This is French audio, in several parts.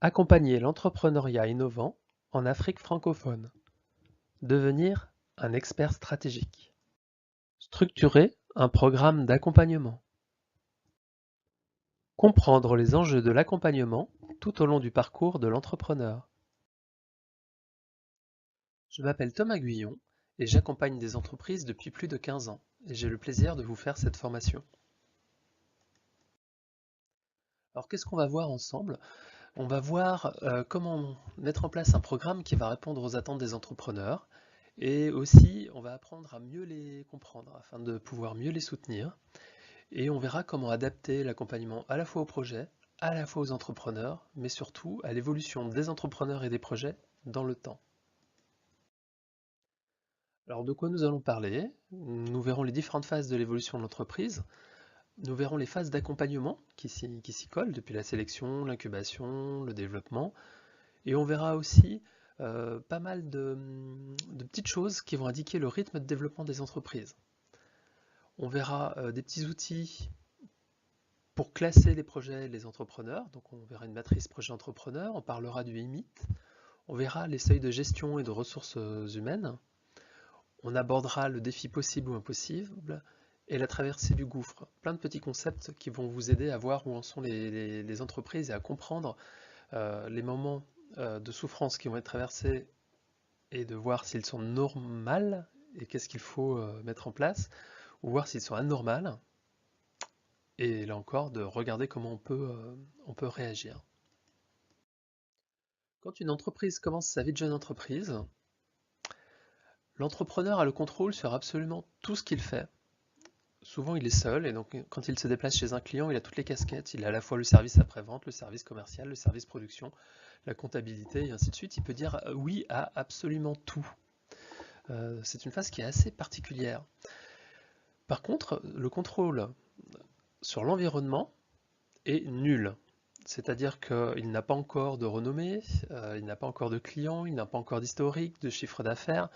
Accompagner l'entrepreneuriat innovant en Afrique francophone. Devenir un expert stratégique. Structurer un programme d'accompagnement. Comprendre les enjeux de l'accompagnement tout au long du parcours de l'entrepreneur. Je m'appelle Thomas Guyon et j'accompagne des entreprises depuis plus de 15 ans et j'ai le plaisir de vous faire cette formation. Alors qu'est-ce qu'on va voir ensemble? On va voir comment mettre en place un programme qui va répondre aux attentes des entrepreneurs et aussi on va apprendre à mieux les comprendre afin de pouvoir mieux les soutenir et on verra comment adapter l'accompagnement à la fois au projet, à la fois aux entrepreneurs, mais surtout à l'évolution des entrepreneurs et des projets dans le temps. Alors de quoi nous allons parler? Nous verrons les différentes phases de l'évolution de l'entreprise. Nous verrons les phases d'accompagnement qui s'y collent, depuis la sélection, l'incubation, le développement. Et on verra aussi pas mal de petites choses qui vont indiquer le rythme de développement des entreprises. On verra des petits outils pour classer les projets et les entrepreneurs. Donc on verra une matrice projet entrepreneur, on parlera du IMIT, on verra les seuils de gestion et de ressources humaines, on abordera le défi possible ou impossible et la traversée du gouffre. Plein de petits concepts qui vont vous aider à voir où en sont les entreprises et à comprendre les moments de souffrance qui vont être traversés et de voir s'ils sont normaux et qu'est-ce qu'il faut mettre en place, ou voir s'ils sont anormaux, et là encore de regarder comment on peut réagir. Quand une entreprise commence sa vie de jeune entreprise, l'entrepreneur a le contrôle sur absolument tout ce qu'il fait. Souvent il est seul et donc quand il se déplace chez un client, il a toutes les casquettes. Il a à la fois le service après-vente, le service commercial, le service production, la comptabilité et ainsi de suite. Il peut dire oui à absolument tout. C'est une phase qui est assez particulière. Par contre, le contrôle sur l'environnement est nul. C'est-à-dire qu'il n'a pas encore de renommée, il n'a pas encore de clients, il n'a pas encore d'historique, de chiffre d'affaires,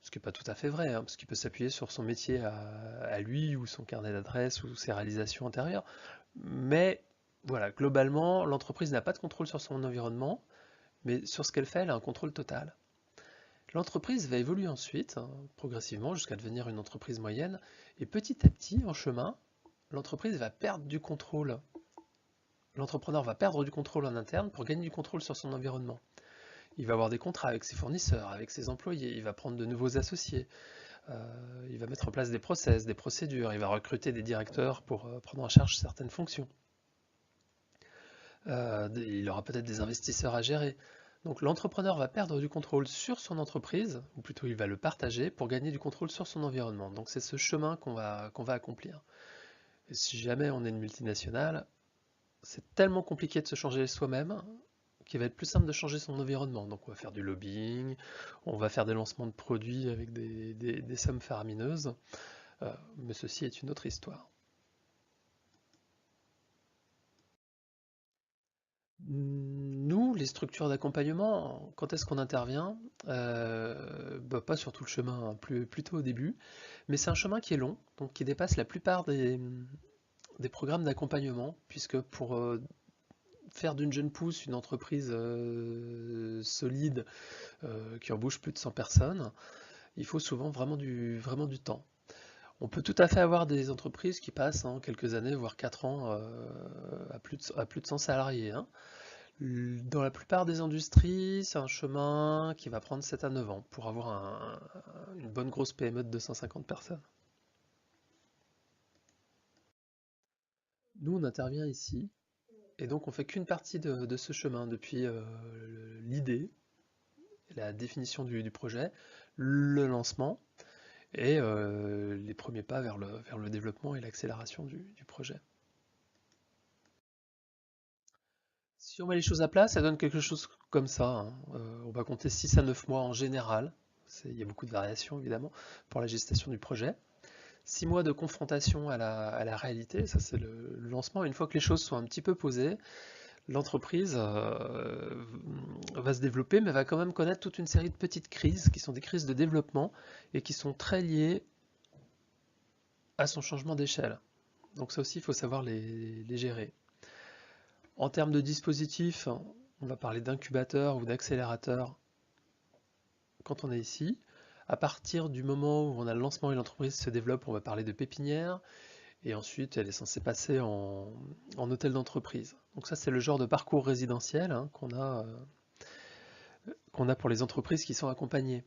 ce qui n'est pas tout à fait vrai, hein, parce qu'il peut s'appuyer sur son métier à lui, ou son carnet d'adresses, ou ses réalisations antérieures. Mais voilà, globalement, l'entreprise n'a pas de contrôle sur son environnement, mais sur ce qu'elle fait, elle a un contrôle total. L'entreprise va évoluer ensuite, hein, progressivement, jusqu'à devenir une entreprise moyenne, et petit à petit, en chemin, l'entreprise va perdre du contrôle. L'entrepreneur va perdre du contrôle en interne pour gagner du contrôle sur son environnement. Il va avoir des contrats avec ses fournisseurs, avec ses employés, il va prendre de nouveaux associés, il va mettre en place des process, des procédures, il va recruter des directeurs pour prendre en charge certaines fonctions. Il aura peut-être des investisseurs à gérer. Donc l'entrepreneur va perdre du contrôle sur son entreprise, ou plutôt il va le partager pour gagner du contrôle sur son environnement. Donc c'est ce chemin qu'on va accomplir. Et si jamais on est une multinationale, c'est tellement compliqué de se changer soi-même qu'il va être plus simple de changer son environnement. Donc on va faire du lobbying, on va faire des lancements de produits avec des sommes faramineuses, mais ceci est une autre histoire. Nous, les structures d'accompagnement, quand est-ce qu'on intervient? Pas sur tout le chemin, hein, plutôt au début, mais c'est un chemin qui est long, donc qui dépasse la plupart des programmes d'accompagnement, puisque pour faire d'une jeune pousse une entreprise solide qui embauche plus de 100 personnes, il faut souvent vraiment du temps. On peut tout à fait avoir des entreprises qui passent en quelques années, voire 4 ans, à plus de 100 salariés, hein. Dans la plupart des industries, c'est un chemin qui va prendre 7 à 9 ans pour avoir une bonne grosse PME de 250 personnes. Nous, on intervient ici, et donc on fait qu'une partie de ce chemin, depuis l'idée, la définition du projet, le lancement, et les premiers pas vers le développement et l'accélération du projet. Si on met les choses à plat, ça donne quelque chose comme ça, hein. On va compter 6 à 9 mois en général. Il y a beaucoup de variations évidemment pour la gestation du projet. 6 mois de confrontation à la réalité, ça c'est le lancement. Une fois que les choses sont un petit peu posées, l'entreprise va se développer, mais va quand même connaître toute une série de petites crises qui sont des crises de développement et qui sont très liées à son changement d'échelle. Donc ça aussi, il faut savoir les gérer. En termes de dispositifs, on va parler d'incubateur ou d'accélérateur quand on est ici. À partir du moment où on a le lancement et l'entreprise se développe, on va parler de pépinière. Et ensuite, elle est censée passer en hôtel d'entreprise. Donc ça, c'est le genre de parcours résidentiel hein, qu'on a pour les entreprises qui sont accompagnées.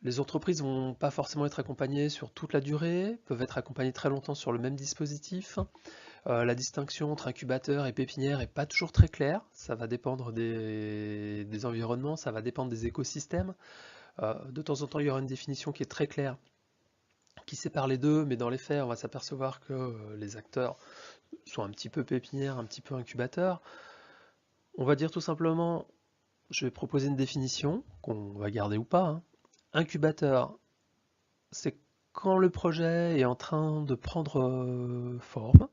Les entreprises ne vont pas forcément être accompagnées sur toute la durée, peuvent être accompagnées très longtemps sur le même dispositif. La distinction entre incubateur et pépinière n'est pas toujours très claire. Ça va dépendre des environnements, ça va dépendre des écosystèmes. De temps en temps, il y aura une définition qui est très claire, qui sépare les deux, mais dans les faits, on va s'apercevoir que les acteurs sont un petit peu pépinière, un petit peu incubateur. On va dire tout simplement, je vais proposer une définition, qu'on va garder ou pas. Hein. Incubateur, c'est quand le projet est en train de prendre forme.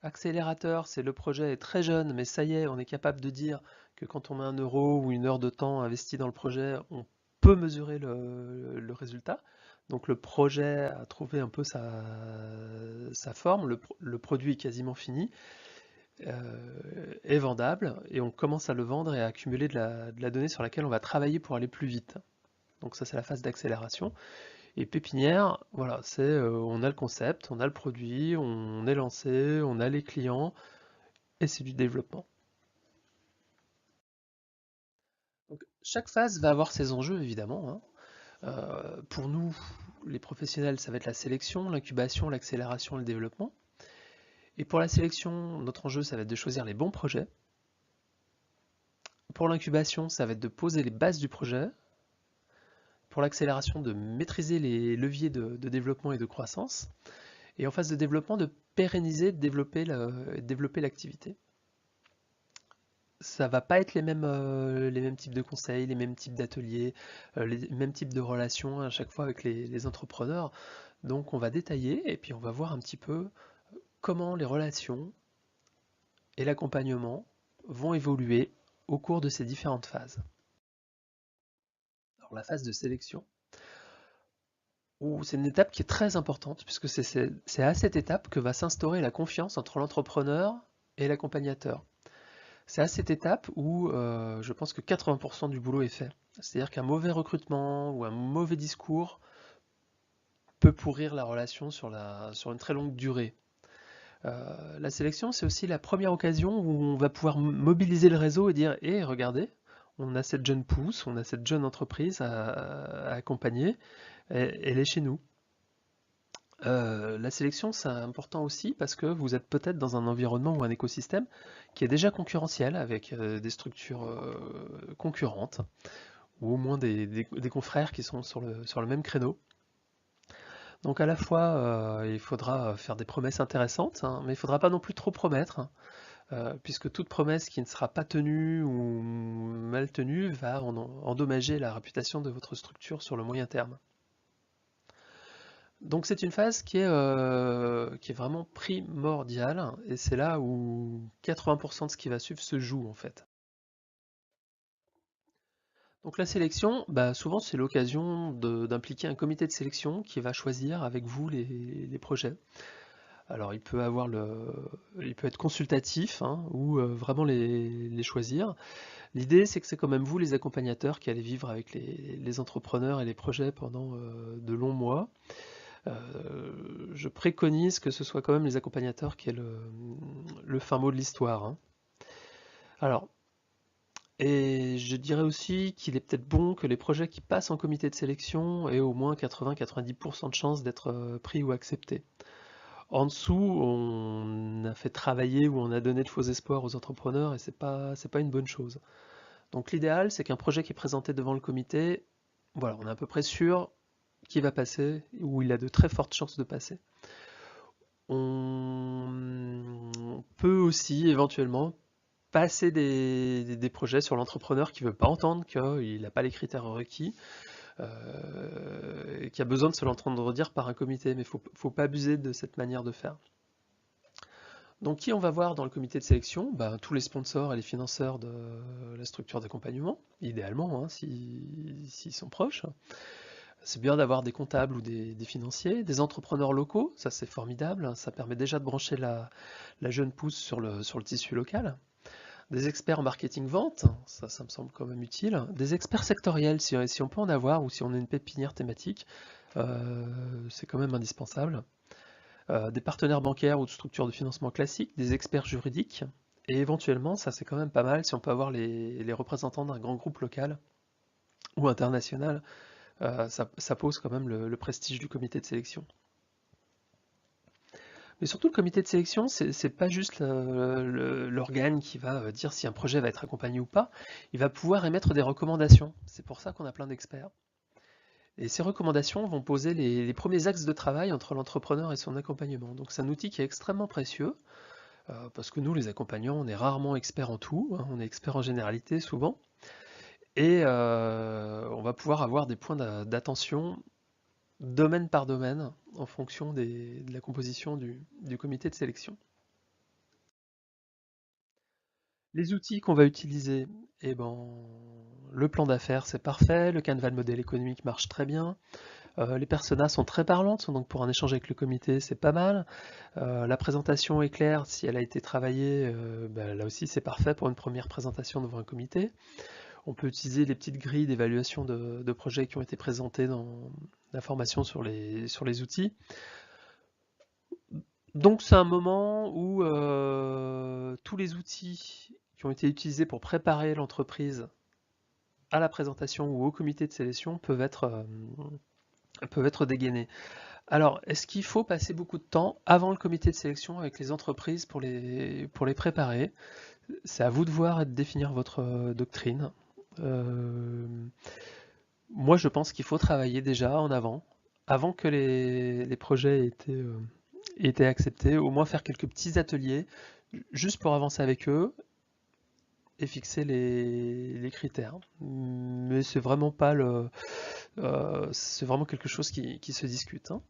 Accélérateur, c'est le projet est très jeune, mais ça y est, on est capable de dire que quand on met 1 € ou 1 heure de temps investi dans le projet, on peut mesurer le résultat. Donc le projet a trouvé un peu sa forme, le produit est quasiment fini, est vendable, et on commence à le vendre et à accumuler de la donnée sur laquelle on va travailler pour aller plus vite. Donc ça c'est la phase d'accélération. Et pépinière, voilà, c'est on a le concept, on a le produit, on est lancé, on a les clients, et c'est du développement. Donc, chaque phase va avoir ses enjeux évidemment. Hein. Pour nous, les professionnels, ça va être la sélection, l'incubation, l'accélération et le développement. Et pour la sélection, notre enjeu, ça va être de choisir les bons projets. Pour l'incubation, ça va être de poser les bases du projet. Pour l'accélération, de maîtriser les leviers de développement et de croissance. Et en phase de développement, de pérenniser, de développer l'activité. Ça va pas être les mêmes types de conseils, les mêmes types d'ateliers, les mêmes types de relations à chaque fois avec les entrepreneurs. Donc on va détailler et puis on va voir un petit peu comment les relations et l'accompagnement vont évoluer au cours de ces différentes phases. Alors la phase de sélection, c'est une étape qui est très importante puisque c'est à cette étape que va s'instaurer la confiance entre l'entrepreneur et l'accompagnateur. C'est à cette étape où je pense que 80% du boulot est fait. C'est-à-dire qu'un mauvais recrutement ou un mauvais discours peut pourrir la relation sur une très longue durée. La sélection, c'est aussi la première occasion où on va pouvoir mobiliser le réseau et dire « Hé, regardez, on a cette jeune pousse, on a cette jeune entreprise à accompagner, elle est chez nous. » La sélection, c'est important aussi parce que vous êtes peut-être dans un environnement ou un écosystème qui est déjà concurrentiel avec des structures concurrentes ou au moins des confrères qui sont sur le même créneau. Donc à la fois, il faudra faire des promesses intéressantes, hein, mais il ne faudra pas non plus trop promettre, hein, puisque toute promesse qui ne sera pas tenue ou mal tenue va endommager la réputation de votre structure sur le moyen terme. Donc c'est une phase qui est vraiment primordiale, et c'est là où 80% de ce qui va suivre se joue en fait. Donc la sélection, bah, souvent c'est l'occasion d'impliquer un comité de sélection qui va choisir avec vous les projets. Alors il peut être consultatif hein, ou vraiment les choisir. L'idée c'est que c'est quand même vous les accompagnateurs qui allez vivre avec les entrepreneurs et les projets pendant de longs mois. Je préconise que ce soit quand même les accompagnateurs qui aient le fin mot de l'histoire. Hein. Alors, et je dirais aussi qu'il est peut-être bon que les projets qui passent en comité de sélection aient au moins 80-90% de chances d'être pris ou acceptés. En dessous, on a fait travailler ou on a donné de faux espoirs aux entrepreneurs et c'est pas une bonne chose. Donc l'idéal, c'est qu'un projet qui est présenté devant le comité, voilà, on est à peu près sûr qu'il va passer ou il a de très fortes chances de passer. On peut aussi éventuellement passer des projets sur l'entrepreneur qui ne veut pas entendre qu'il n'a pas les critères requis, qui a besoin de se l'entendre dire par un comité, mais il ne faut pas abuser de cette manière de faire. Donc qui on va voir dans le comité de sélection? Tous les sponsors et les financeurs de la structure d'accompagnement, idéalement, hein, s'ils sont proches. C'est bien d'avoir des comptables ou des financiers, des entrepreneurs locaux, ça c'est formidable, ça permet déjà de brancher la jeune pousse sur le tissu local. Des experts en marketing-vente, ça me semble quand même utile. Des experts sectoriels, si on peut en avoir, ou si on a une pépinière thématique, c'est quand même indispensable. Des partenaires bancaires ou de structures de financement classiques, des experts juridiques, et éventuellement, ça c'est quand même pas mal, si on peut avoir les représentants d'un grand groupe local ou international, ça pose quand même le prestige du comité de sélection. Mais surtout, le comité de sélection, c'est pas juste l'organe qui va dire si un projet va être accompagné ou pas, il va pouvoir émettre des recommandations. C'est pour ça qu'on a plein d'experts. Et ces recommandations vont poser les premiers axes de travail entre l'entrepreneur et son accompagnement. Donc c'est un outil qui est extrêmement précieux, parce que nous, les accompagnants, on est rarement experts en tout, hein, on est experts en généralité souvent, et on va pouvoir avoir des points d'attention domaine par domaine en fonction de la composition du comité de sélection. Les outils qu'on va utiliser, eh ben, le plan d'affaires c'est parfait, le Canva de modèle économique marche très bien, les personas sont très parlantes, donc pour un échange avec le comité c'est pas mal, la présentation est claire, si elle a été travaillée, ben, là aussi c'est parfait pour une première présentation devant un comité. On peut utiliser les petites grilles d'évaluation de projets qui ont été présentés dans la formation sur les outils. Donc c'est un moment où tous les outils qui ont été utilisés pour préparer l'entreprise à la présentation ou au comité de sélection peuvent être dégainés. Alors, est-ce qu'il faut passer beaucoup de temps avant le comité de sélection avec les entreprises pour les préparer? C'est à vous de voir et de définir votre doctrine. Euh, Moi, je pense qu'il faut travailler déjà en avant que les projets aient été acceptés, au moins faire quelques petits ateliers, juste pour avancer avec eux et fixer les critères. Mais c'est vraiment pas c'est vraiment quelque chose qui se discute, hein.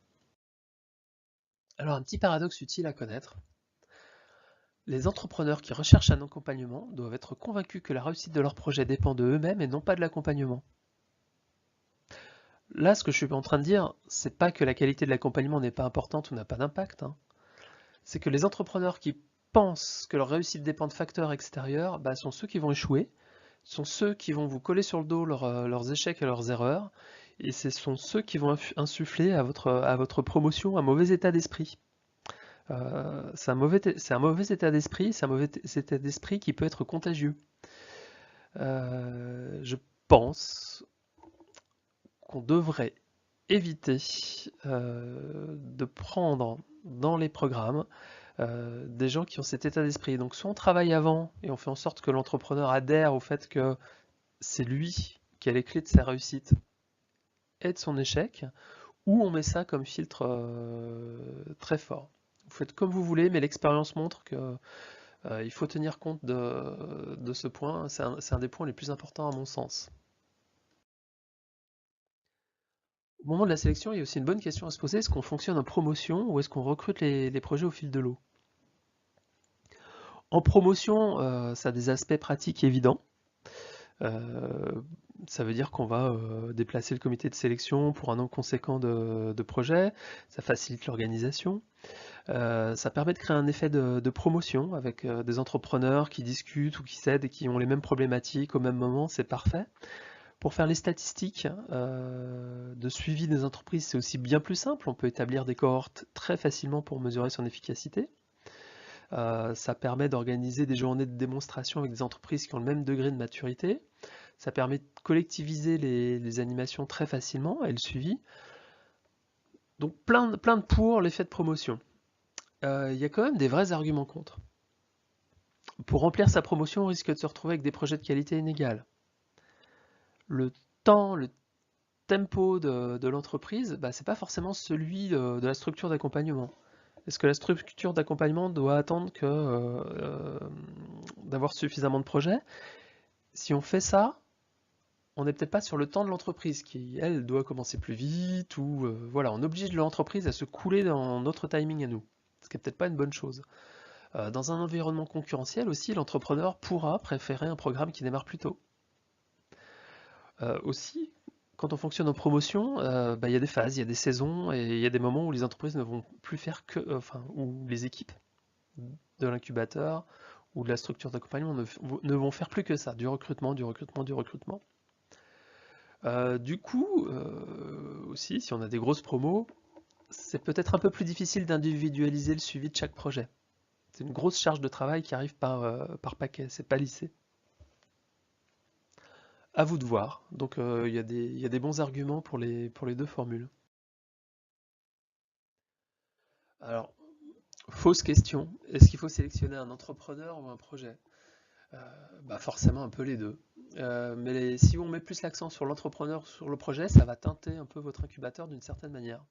Alors, un petit paradoxe utile à connaître. Les entrepreneurs qui recherchent un accompagnement doivent être convaincus que la réussite de leur projet dépend de eux-mêmes et non pas de l'accompagnement. Là, ce que je suis en train de dire, c'est pas que la qualité de l'accompagnement n'est pas importante ou n'a pas d'impact, hein. C'est que les entrepreneurs qui pensent que leur réussite dépend de facteurs extérieurs, bah, sont ceux qui vont échouer, sont ceux qui vont vous coller sur le dos leurs échecs et leurs erreurs, et ce sont ceux qui vont insuffler à votre promotion un mauvais état d'esprit. C'est un mauvais état d'esprit, c'est un mauvais état d'esprit qui peut être contagieux. Je pense qu'on devrait éviter de prendre dans les programmes des gens qui ont cet état d'esprit. Donc soit on travaille avant et on fait en sorte que l'entrepreneur adhère au fait que c'est lui qui a les clés de sa réussite et de son échec, ou on met ça comme filtre très fort. Vous faites comme vous voulez, mais l'expérience montre que il faut tenir compte de ce point. C'est un des points les plus importants à mon sens. Au moment de la sélection, il y a aussi une bonne question à se poser. Est-ce qu'on fonctionne en promotion ou est-ce qu'on recrute les projets au fil de l'eau? En promotion, ça a des aspects pratiques évidents. Ça veut dire qu'on va déplacer le comité de sélection pour un nombre conséquent de projets. Ça facilite l'organisation. Ça permet de créer un effet de promotion avec des entrepreneurs qui discutent ou qui s'aident et qui ont les mêmes problématiques au même moment. C'est parfait. Pour faire les statistiques de suivi des entreprises, c'est aussi bien plus simple. On peut établir des cohortes très facilement pour mesurer son efficacité. Ça permet d'organiser des journées de démonstration avec des entreprises qui ont le même degré de maturité. Ça permet de collectiviser les animations très facilement et le suivi. Donc plein de pour l'effet de promotion. Il y a quand même des vrais arguments contre. Pour remplir sa promotion, on risque de se retrouver avec des projets de qualité inégale. Le temps, le tempo de l'entreprise, bah, c'est pas forcément celui de la structure d'accompagnement. Est-ce que la structure d'accompagnement doit attendre d'avoir suffisamment de projets? Si on fait ça, on n'est peut-être pas sur le temps de l'entreprise qui, elle, doit commencer plus vite, ou voilà, on oblige l'entreprise à se couler dans notre timing à nous, ce qui n'est peut-être pas une bonne chose. Dans un environnement concurrentiel aussi, l'entrepreneur pourra préférer un programme qui démarre plus tôt. Aussi, quand on fonctionne en promotion, bah, il y a des phases, il y a des saisons, et il y a des moments où les entreprises ne vont plus faire que, enfin, où les équipes de l'incubateur ou de la structure d'accompagnement ne vont faire plus que ça, du recrutement, du recrutement, du recrutement. Du coup, aussi, si on a des grosses promos, c'est peut-être un peu plus difficile d'individualiser le suivi de chaque projet. C'est une grosse charge de travail qui arrive par paquet, c'est pas lissé. À vous de voir. Donc il y a des bons arguments pour les deux formules. Alors, fausse question. Est-ce qu'il faut sélectionner un entrepreneur ou un projet? Bah forcément un peu les deux. Mais si on met plus l'accent sur l'entrepreneur, sur le projet, ça va teinter un peu votre incubateur d'une certaine manière.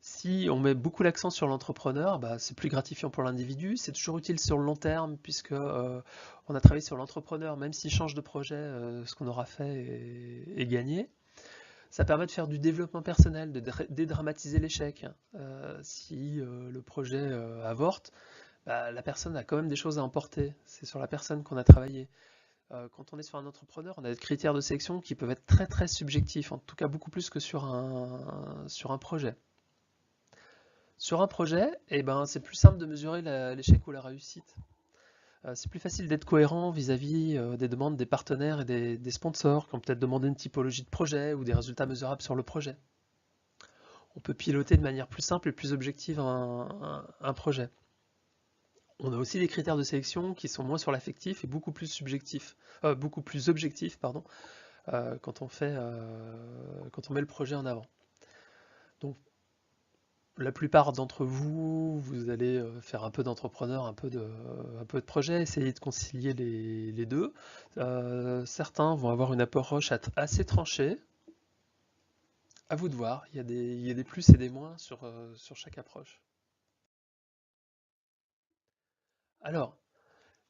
Si on met beaucoup l'accent sur l'entrepreneur, bah, c'est plus gratifiant pour l'individu, c'est toujours utile sur le long terme puisque on a travaillé sur l'entrepreneur, même s'il change de projet, ce qu'on aura fait est gagné. Ça permet de faire du développement personnel, de dédramatiser l'échec. Si le projet avorte, bah, la personne a quand même des choses à emporter. C'est sur la personne qu'on a travaillé. Quand on est sur un entrepreneur, on a des critères de sélection qui peuvent être très très subjectifs, en tout cas beaucoup plus que sur un projet. Sur un projet, eh ben, c'est plus simple de mesurer l'échec ou la réussite. C'est plus facile d'être cohérent vis-à-vis des demandes des partenaires et des sponsors qui ont peut-être demandé une typologie de projet ou des résultats mesurables sur le projet. On peut piloter de manière plus simple et plus objective un projet. On a aussi des critères de sélection qui sont moins sur l'affectif et beaucoup plus objectifs, pardon, quand on met le projet en avant. Donc, la plupart d'entre vous, vous allez faire un peu d'entrepreneur, un peu de projet, essayer de concilier les deux. Certains vont avoir une approche assez tranchée. À vous de voir, il y a des plus et des moins sur chaque approche. Alors,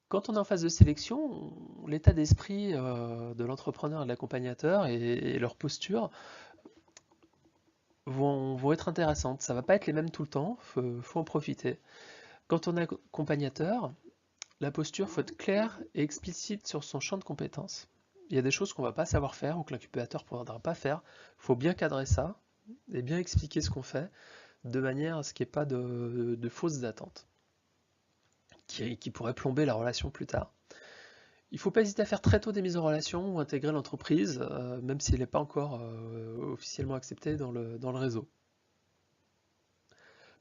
quand on est en phase de sélection, l'état d'esprit de l'entrepreneur et de l'accompagnateur et leur posture vont être intéressantes. Ça ne va pas être les mêmes tout le temps, faut en profiter. Quand on est accompagnateur, la posture, faut être claire et explicite sur son champ de compétences. Il y a des choses qu'on ne va pas savoir faire ou que l'incubateur ne pourra pas faire. Il faut bien cadrer ça et bien expliquer ce qu'on fait de manière à ce qu'il n'y ait pas de fausses attentes qui pourraient plomber la relation plus tard. Il ne faut pas hésiter à faire très tôt des mises en relation ou intégrer l'entreprise, même s'il n'est pas encore officiellement accepté dans le réseau.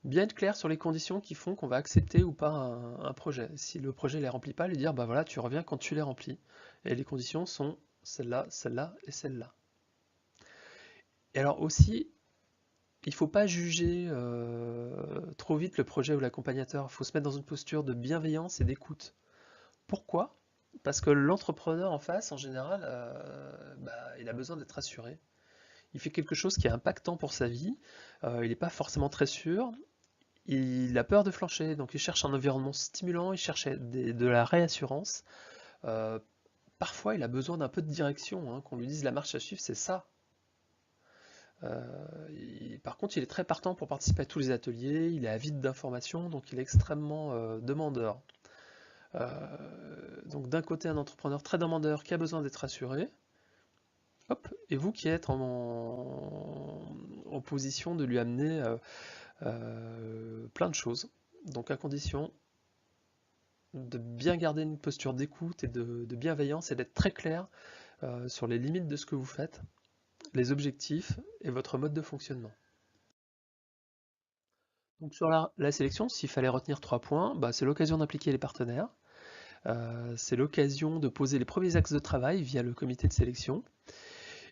Bien être clair sur les conditions qui font qu'on va accepter ou pas un projet. Si le projet ne les remplit pas, lui dire bah voilà, tu reviens quand tu les remplis. Et les conditions sont celle-là et celle-là. Et alors aussi, il ne faut pas juger trop vite le projet ou l'accompagnateur. Il faut se mettre dans une posture de bienveillance et d'écoute. Pourquoi? Parce que l'entrepreneur en face, en général, il a besoin d'être rassuré. Il fait quelque chose qui est impactant pour sa vie, il n'est pas forcément très sûr, il a peur de flancher, donc il cherche un environnement stimulant, il cherche de la réassurance. Euh, Parfois, il a besoin d'un peu de direction, hein, qu'on lui dise la marche à suivre, c'est ça. Par contre, il est très partant pour participer à tous les ateliers, il est avide d'informations, donc il est extrêmement demandeur. Donc d'un côté, un entrepreneur très demandeur qui a besoin d'être rassuré, hop, et vous qui êtes en position de lui amener plein de choses. Donc à condition de bien garder une posture d'écoute et de bienveillance et d'être très clair sur les limites de ce que vous faites, les objectifs et votre mode de fonctionnement. Donc sur la sélection, s'il fallait retenir 3 points, bah, c'est l'occasion d'impliquer les partenaires, c'est l'occasion de poser les premiers axes de travail via le comité de sélection,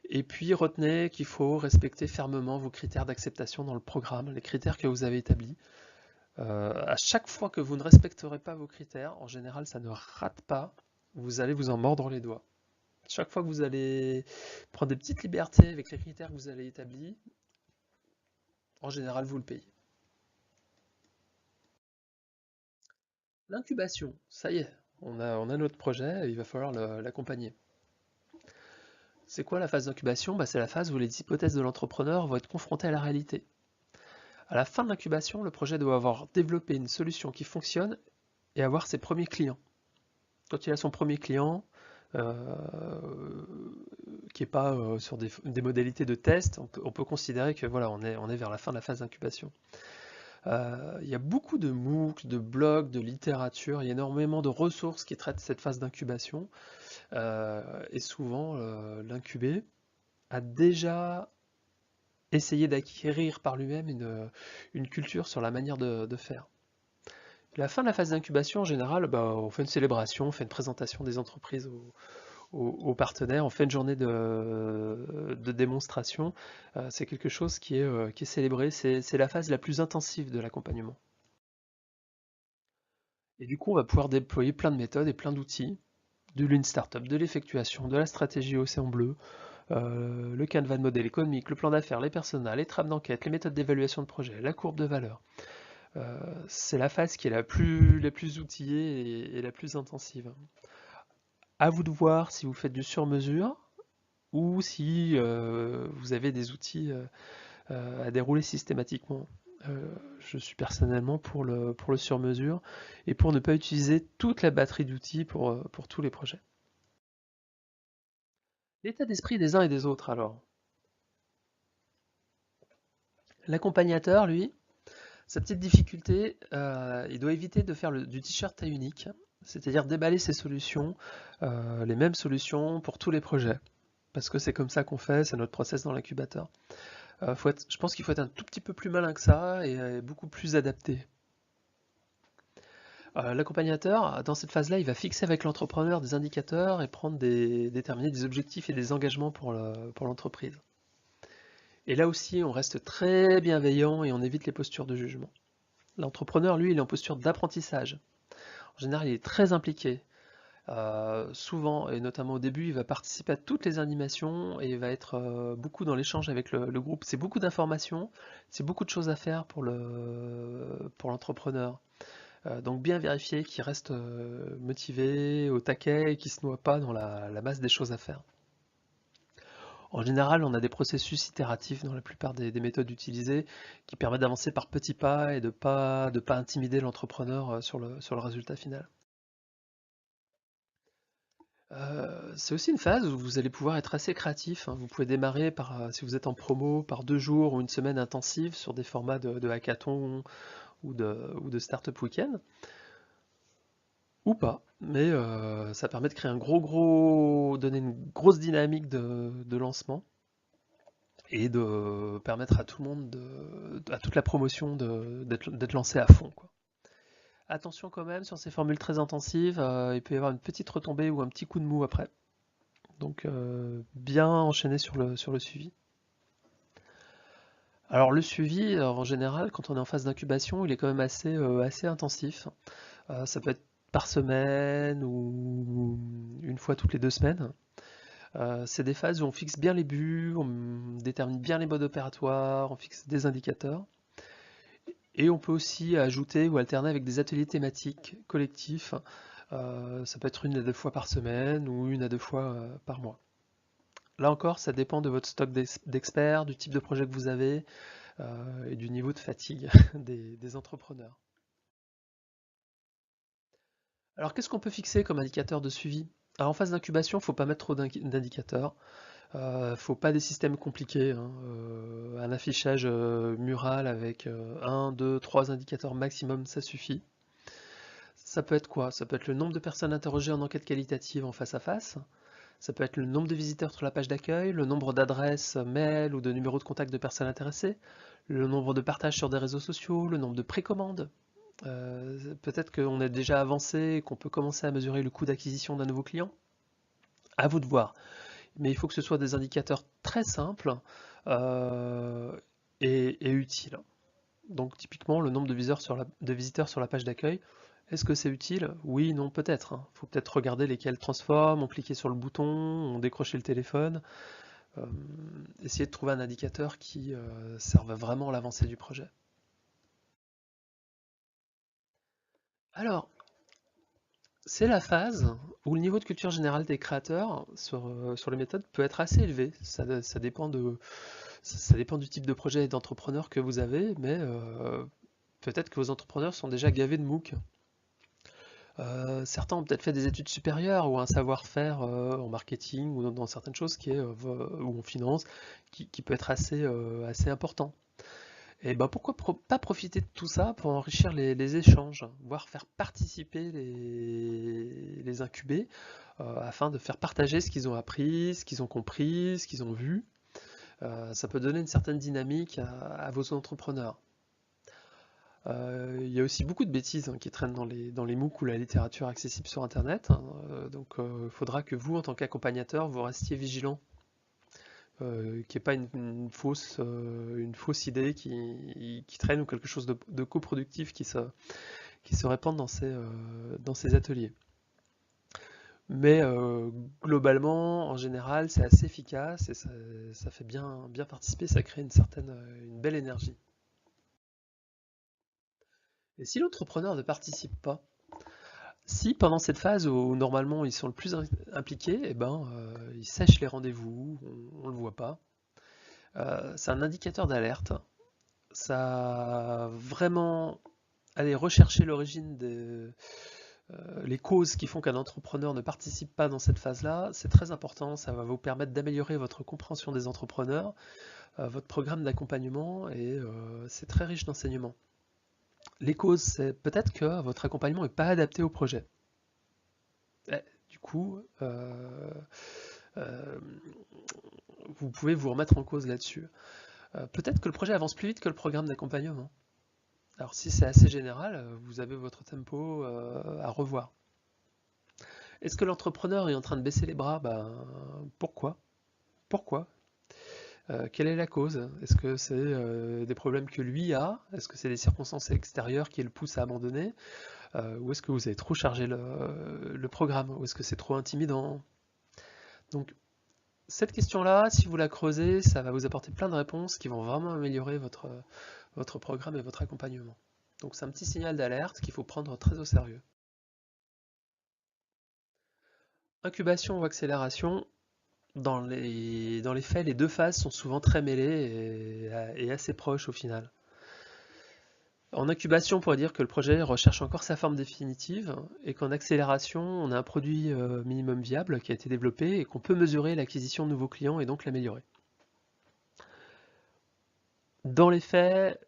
et puis retenez qu'il faut respecter fermement vos critères d'acceptation dans le programme, les critères que vous avez établis. À chaque fois que vous ne respecterez pas vos critères, en général ça ne rate pas, vous allez vous en mordre les doigts. Chaque fois que vous allez prendre des petites libertés avec les critères que vous avez établis, en général vous le payez. L'incubation, ça y est, on a notre projet, il va falloir l'accompagner. C'est quoi la phase d'incubation? Bah, c'est la phase où les hypothèses de l'entrepreneur vont être confrontées à la réalité. À la fin de l'incubation, le projet doit avoir développé une solution qui fonctionne et avoir ses premiers clients. Quand il a son premier client, qui n'est pas sur des modalités de test, on peut considérer que voilà, on est vers la fin de la phase d'incubation. Il y a beaucoup de MOOC, de blogs, de littérature, il y a énormément de ressources qui traitent cette phase d'incubation. Et souvent, l'incubé a déjà essayé d'acquérir par lui-même une culture sur la manière de faire. À la fin de la phase d'incubation, en général, bah, on fait une célébration, on fait une présentation des entreprises aux partenaires, on fait une journée de démonstration. C'est quelque chose qui est célébré, c'est la phase la plus intensive de l'accompagnement. Et du coup, on va pouvoir déployer plein de méthodes et plein d'outils, de Lean Startup, de l'effectuation, de la stratégie Océan Bleu, le canevas de modèle économique, le plan d'affaires, les personas, les trames d'enquête, les méthodes d'évaluation de projet, la courbe de valeur. C'est la phase qui est la plus outillée et la plus intensive. À vous de voir si vous faites du sur-mesure ou si vous avez des outils à dérouler systématiquement. Je suis personnellement pour le sur-mesure et pour ne pas utiliser toute la batterie d'outils pour tous les projets. L'état d'esprit des uns et des autres alors. L'accompagnateur, lui, sa petite difficulté, il doit éviter de faire du t-shirt taille unique, c'est-à-dire déballer ses solutions, les mêmes solutions pour tous les projets, parce que c'est comme ça qu'on fait, c'est notre process dans l'incubateur. Je pense qu'il faut être un tout petit peu plus malin que ça et beaucoup plus adapté. L'accompagnateur, dans cette phase-là, il va fixer avec l'entrepreneur des indicateurs et déterminer des objectifs et des engagements pour l'entreprise. Et là aussi, on reste très bienveillant et on évite les postures de jugement. L'entrepreneur, lui, il est en posture d'apprentissage. En général, il est très impliqué. Souvent, et notamment au début, il va participer à toutes les animations et il va être beaucoup dans l'échange avec le groupe. C'est beaucoup d'informations, c'est beaucoup de choses à faire pour l'entrepreneur. Donc bien vérifier qu'il reste motivé, au taquet et qu'il ne se noie pas dans la masse des choses à faire. En général, on a des processus itératifs dans la plupart des méthodes utilisées qui permettent d'avancer par petits pas et de pas intimider l'entrepreneur sur le résultat final. C'est aussi une phase où vous allez pouvoir être assez créatif, hein. Vous pouvez démarrer si vous êtes en promo, par 2 jours ou une semaine intensive sur des formats de hackathon ou de startup week-end, ou pas. Mais ça permet de créer donner une grosse dynamique de lancement et de permettre à tout le monde, à toute la promotion d'être lancé à fond, quoi. Attention quand même sur ces formules très intensives, il peut y avoir une petite retombée ou un petit coup de mou après. Donc bien enchaîner sur le suivi. Alors le suivi, en général, quand on est en phase d'incubation, il est quand même assez intensif. Ça peut être par semaine ou une fois toutes les 2 semaines. C'est des phases où on fixe bien les buts, on détermine bien les modes opératoires, on fixe des indicateurs. Et on peut aussi ajouter ou alterner avec des ateliers thématiques collectifs. Ça peut être 1 à 2 fois par semaine ou 1 à 2 fois par mois. Là encore, ça dépend de votre stock d'experts, du type de projet que vous avez et du niveau de fatigue des entrepreneurs. Alors, qu'est-ce qu'on peut fixer comme indicateur de suivi? Alors, en phase d'incubation, il ne faut pas mettre trop d'indicateurs. Il ne faut pas des systèmes compliqués, hein. Un affichage mural avec 1, 2, 3 indicateurs maximum, ça suffit. Ça peut être quoi? Ça peut être le nombre de personnes interrogées en enquête qualitative en face à face. Ça peut être le nombre de visiteurs sur la page d'accueil, le nombre d'adresses mail ou de numéros de contact de personnes intéressées, le nombre de partages sur des réseaux sociaux, le nombre de précommandes. Peut-être qu'on a déjà avancé et qu'on peut commencer à mesurer le coût d'acquisition d'un nouveau client. À vous de voir. Mais il faut que ce soit des indicateurs très simples euh, et utiles. Donc typiquement, le nombre de visiteurs sur la page d'accueil, est-ce que c'est utile? Oui, non, peut-être, hein. Il faut peut-être regarder lesquels transforment, on cliquait sur le bouton, on décrochait le téléphone. Euh, Essayer de trouver un indicateur qui serve vraiment à l'avancée du projet. Alors, c'est la phase où le niveau de culture générale des créateurs sur les méthodes peut être assez élevé. Ça dépend du type de projet et d'entrepreneur que vous avez, mais peut-être que vos entrepreneurs sont déjà gavés de MOOC. Certains ont peut-être fait des études supérieures ou un savoir-faire en marketing ou dans certaines choses ou en finance qui peut être assez important. Et ben pourquoi pas profiter de tout ça pour enrichir les échanges, voire faire participer les incubés afin de faire partager ce qu'ils ont appris, ce qu'ils ont compris, ce qu'ils ont vu. Ça peut donner une certaine dynamique à vos entrepreneurs. Il y a aussi beaucoup de bêtises qui traînent dans les MOOC ou la littérature accessible sur Internet. Donc il faudra que vous, en tant qu'accompagnateur, vous restiez vigilant. Qu'il n'y ait pas une fausse idée qui traîne ou quelque chose de coproductif qui se répande dans ces ateliers. Mais globalement, en général, c'est assez efficace et ça fait bien participer, ça crée une belle énergie. Et si l'entrepreneur ne participe pas, si pendant cette phase où normalement ils sont le plus impliqués, eh ben, ils sèchent les rendez-vous, on ne le voit pas, c'est un indicateur d'alerte. Ça va vraiment aller rechercher l'origine les causes qui font qu'un entrepreneur ne participe pas dans cette phase-là. C'est très important, ça va vous permettre d'améliorer votre compréhension des entrepreneurs, votre programme d'accompagnement et c'est très riche d'enseignements. Les causes, c'est peut-être que votre accompagnement n'est pas adapté au projet. Et, du coup, euh, vous pouvez vous remettre en cause là-dessus. Peut-être que le projet avance plus vite que le programme d'accompagnement. Alors si c'est assez général, vous avez votre tempo à revoir. Est-ce que l'entrepreneur est en train de baisser les bras? Pourquoi? Pourquoi? Quelle est la cause? Est-ce que c'est des problèmes que lui a? Est-ce que c'est des circonstances extérieures qui le poussent à abandonner? Ou est-ce que vous avez trop chargé le programme? Ou est-ce que c'est trop intimidant? Donc cette question-là, si vous la creusez, ça va vous apporter plein de réponses qui vont vraiment améliorer votre programme et votre accompagnement. Donc c'est un petit signal d'alerte qu'il faut prendre très au sérieux. Incubation ou accélération, dans les faits, les deux phases sont souvent très mêlées et assez proches au final. En incubation, on pourrait dire que le projet recherche encore sa forme définitive et qu'en accélération, on a un produit minimum viable qui a été développé et qu'on peut mesurer l'acquisition de nouveaux clients et donc l'améliorer. Dans les faits,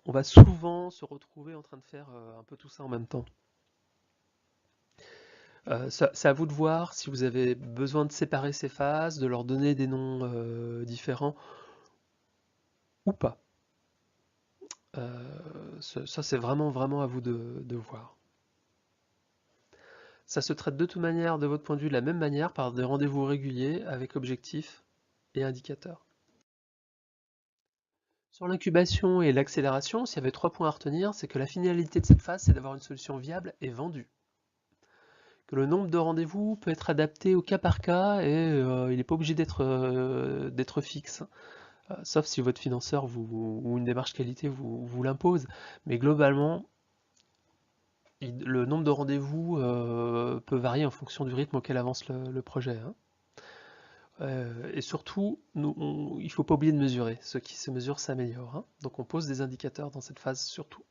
on va souvent se retrouver en train de faire un peu tout ça en même temps. C'est à vous de voir si vous avez besoin de séparer ces phases, de leur donner des noms différents ou pas. Ça c'est vraiment à vous de voir. Ça se traite de toute manière, de votre point de vue, de la même manière, par des rendez-vous réguliers avec objectifs et indicateurs. Sur l'incubation et l'accélération, s'il y avait 3 points à retenir, c'est que la finalité de cette phase, c'est d'avoir une solution viable et vendue. Que le nombre de rendez-vous peut être adapté au cas par cas et il n'est pas obligé d'être fixe. Sauf si votre financeur ou une démarche qualité vous l'impose. Mais globalement, le nombre de rendez-vous peut varier en fonction du rythme auquel avance le projet. Hein. Et surtout, il ne faut pas oublier de mesurer. Ce qui se mesure s'améliore. Hein. Donc on pose des indicateurs dans cette phase surtout.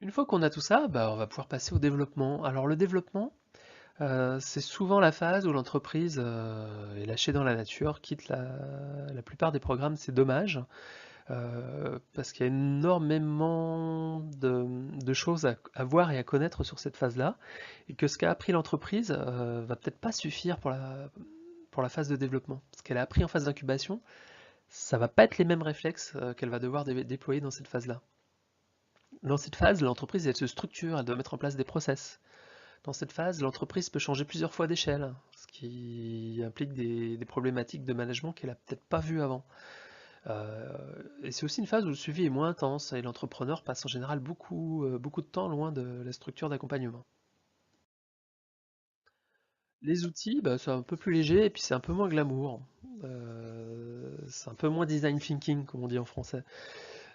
Une fois qu'on a tout ça, on va pouvoir passer au développement. Alors le développement, c'est souvent la phase où l'entreprise est lâchée dans la nature, quitte la plupart des programmes, c'est dommage. Parce qu'il y a énormément de choses à voir et à connaître sur cette phase-là, et que ce qu'a appris l'entreprise va peut-être pas suffire pour la phase de développement. Ce qu'elle a appris en phase d'incubation, ça va pas être les mêmes réflexes qu'elle va devoir déployer dans cette phase-là. Dans cette phase, l'entreprise elle se structure, elle doit mettre en place des process. Dans cette phase, l'entreprise peut changer plusieurs fois d'échelle, ce qui implique des problématiques de management qu'elle a peut-être pas vues avant. Et c'est aussi une phase où le suivi est moins intense et l'entrepreneur passe en général beaucoup de temps loin de la structure d'accompagnement. Les outils, c'est un peu plus léger et puis c'est un peu moins glamour. C'est un peu moins design thinking, comme on dit en français.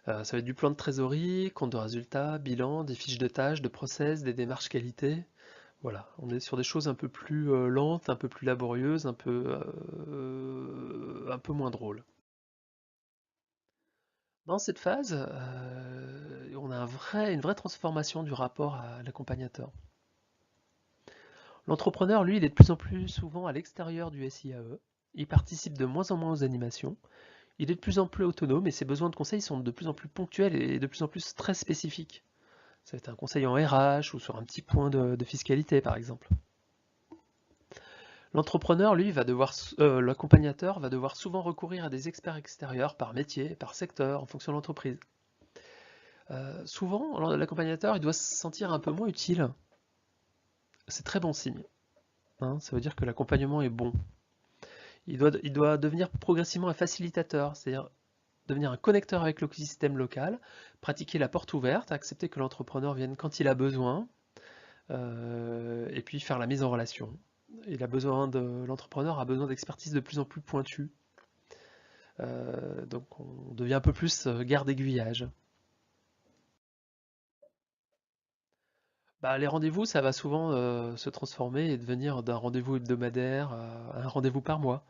Ça va être du plan de trésorerie, compte de résultats, bilan, des fiches de tâches, de process, des démarches qualité. Voilà, on est sur des choses un peu plus lentes, un peu plus laborieuses, un peu moins drôles. Dans cette phase, on a une vraie transformation du rapport à l'accompagnateur. L'entrepreneur, lui, il est de plus en plus souvent à l'extérieur du SIAE. Il participe de moins en moins aux animations. Il est de plus en plus autonome et ses besoins de conseil sont de plus en plus ponctuels et de plus en plus très spécifiques. Ça va être un conseil en RH ou sur un petit point de fiscalité par exemple. L'entrepreneur, lui, l'accompagnateur va devoir souvent recourir à des experts extérieurs par métier, par secteur, en fonction de l'entreprise. Souvent, l'accompagnateur, il doit se sentir un peu moins utile. C'est très bon signe. Hein, ça veut dire que l'accompagnement est bon. Il doit devenir progressivement un facilitateur, c'est-à-dire devenir un connecteur avec l'écosystème local, pratiquer la porte ouverte, accepter que l'entrepreneur vienne quand il a besoin, et puis faire la mise en relation. L'entrepreneur a besoin d'expertise de plus en plus pointue. Donc on devient un peu plus garde aiguillage. Bah, les rendez-vous, ça va souvent se transformer et devenir d'un rendez-vous hebdomadaire à un rendez-vous par mois.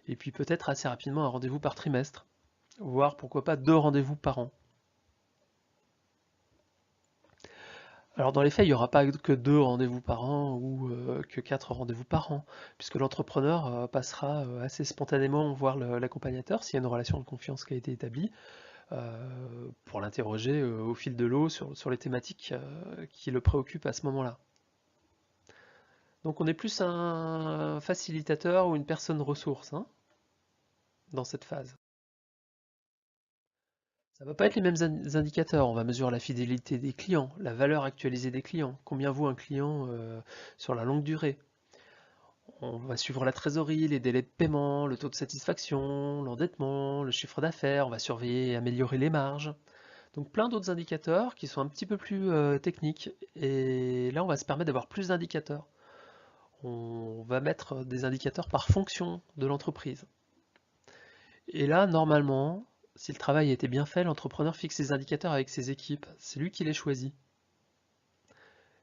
Et puis peut-être assez rapidement un rendez-vous par trimestre, voire pourquoi pas 2 rendez-vous par an. Alors dans les faits, il n'y aura pas que 2 rendez-vous par an ou que 4 rendez-vous par an, puisque l'entrepreneur passera assez spontanément voir l'accompagnateur s'il y a une relation de confiance qui a été établie, pour l'interroger au fil de l'eau sur les thématiques qui le préoccupent à ce moment-là. Donc on est plus un facilitateur ou une personne ressource, hein, dans cette phase. Ça va pas être les mêmes indicateurs. On va mesurer la fidélité des clients, la valeur actualisée des clients, combien vaut un client sur la longue durée. On va suivre la trésorerie, les délais de paiement, le taux de satisfaction, l'endettement, le chiffre d'affaires, on va surveiller et améliorer les marges. Donc plein d'autres indicateurs qui sont un petit peu plus techniques. Et là, on va se permettre d'avoir plus d'indicateurs. On va mettre des indicateurs par fonction de l'entreprise. Et là, normalement, si le travail a été bien fait, l'entrepreneur fixe ses indicateurs avec ses équipes. C'est lui qui les choisit.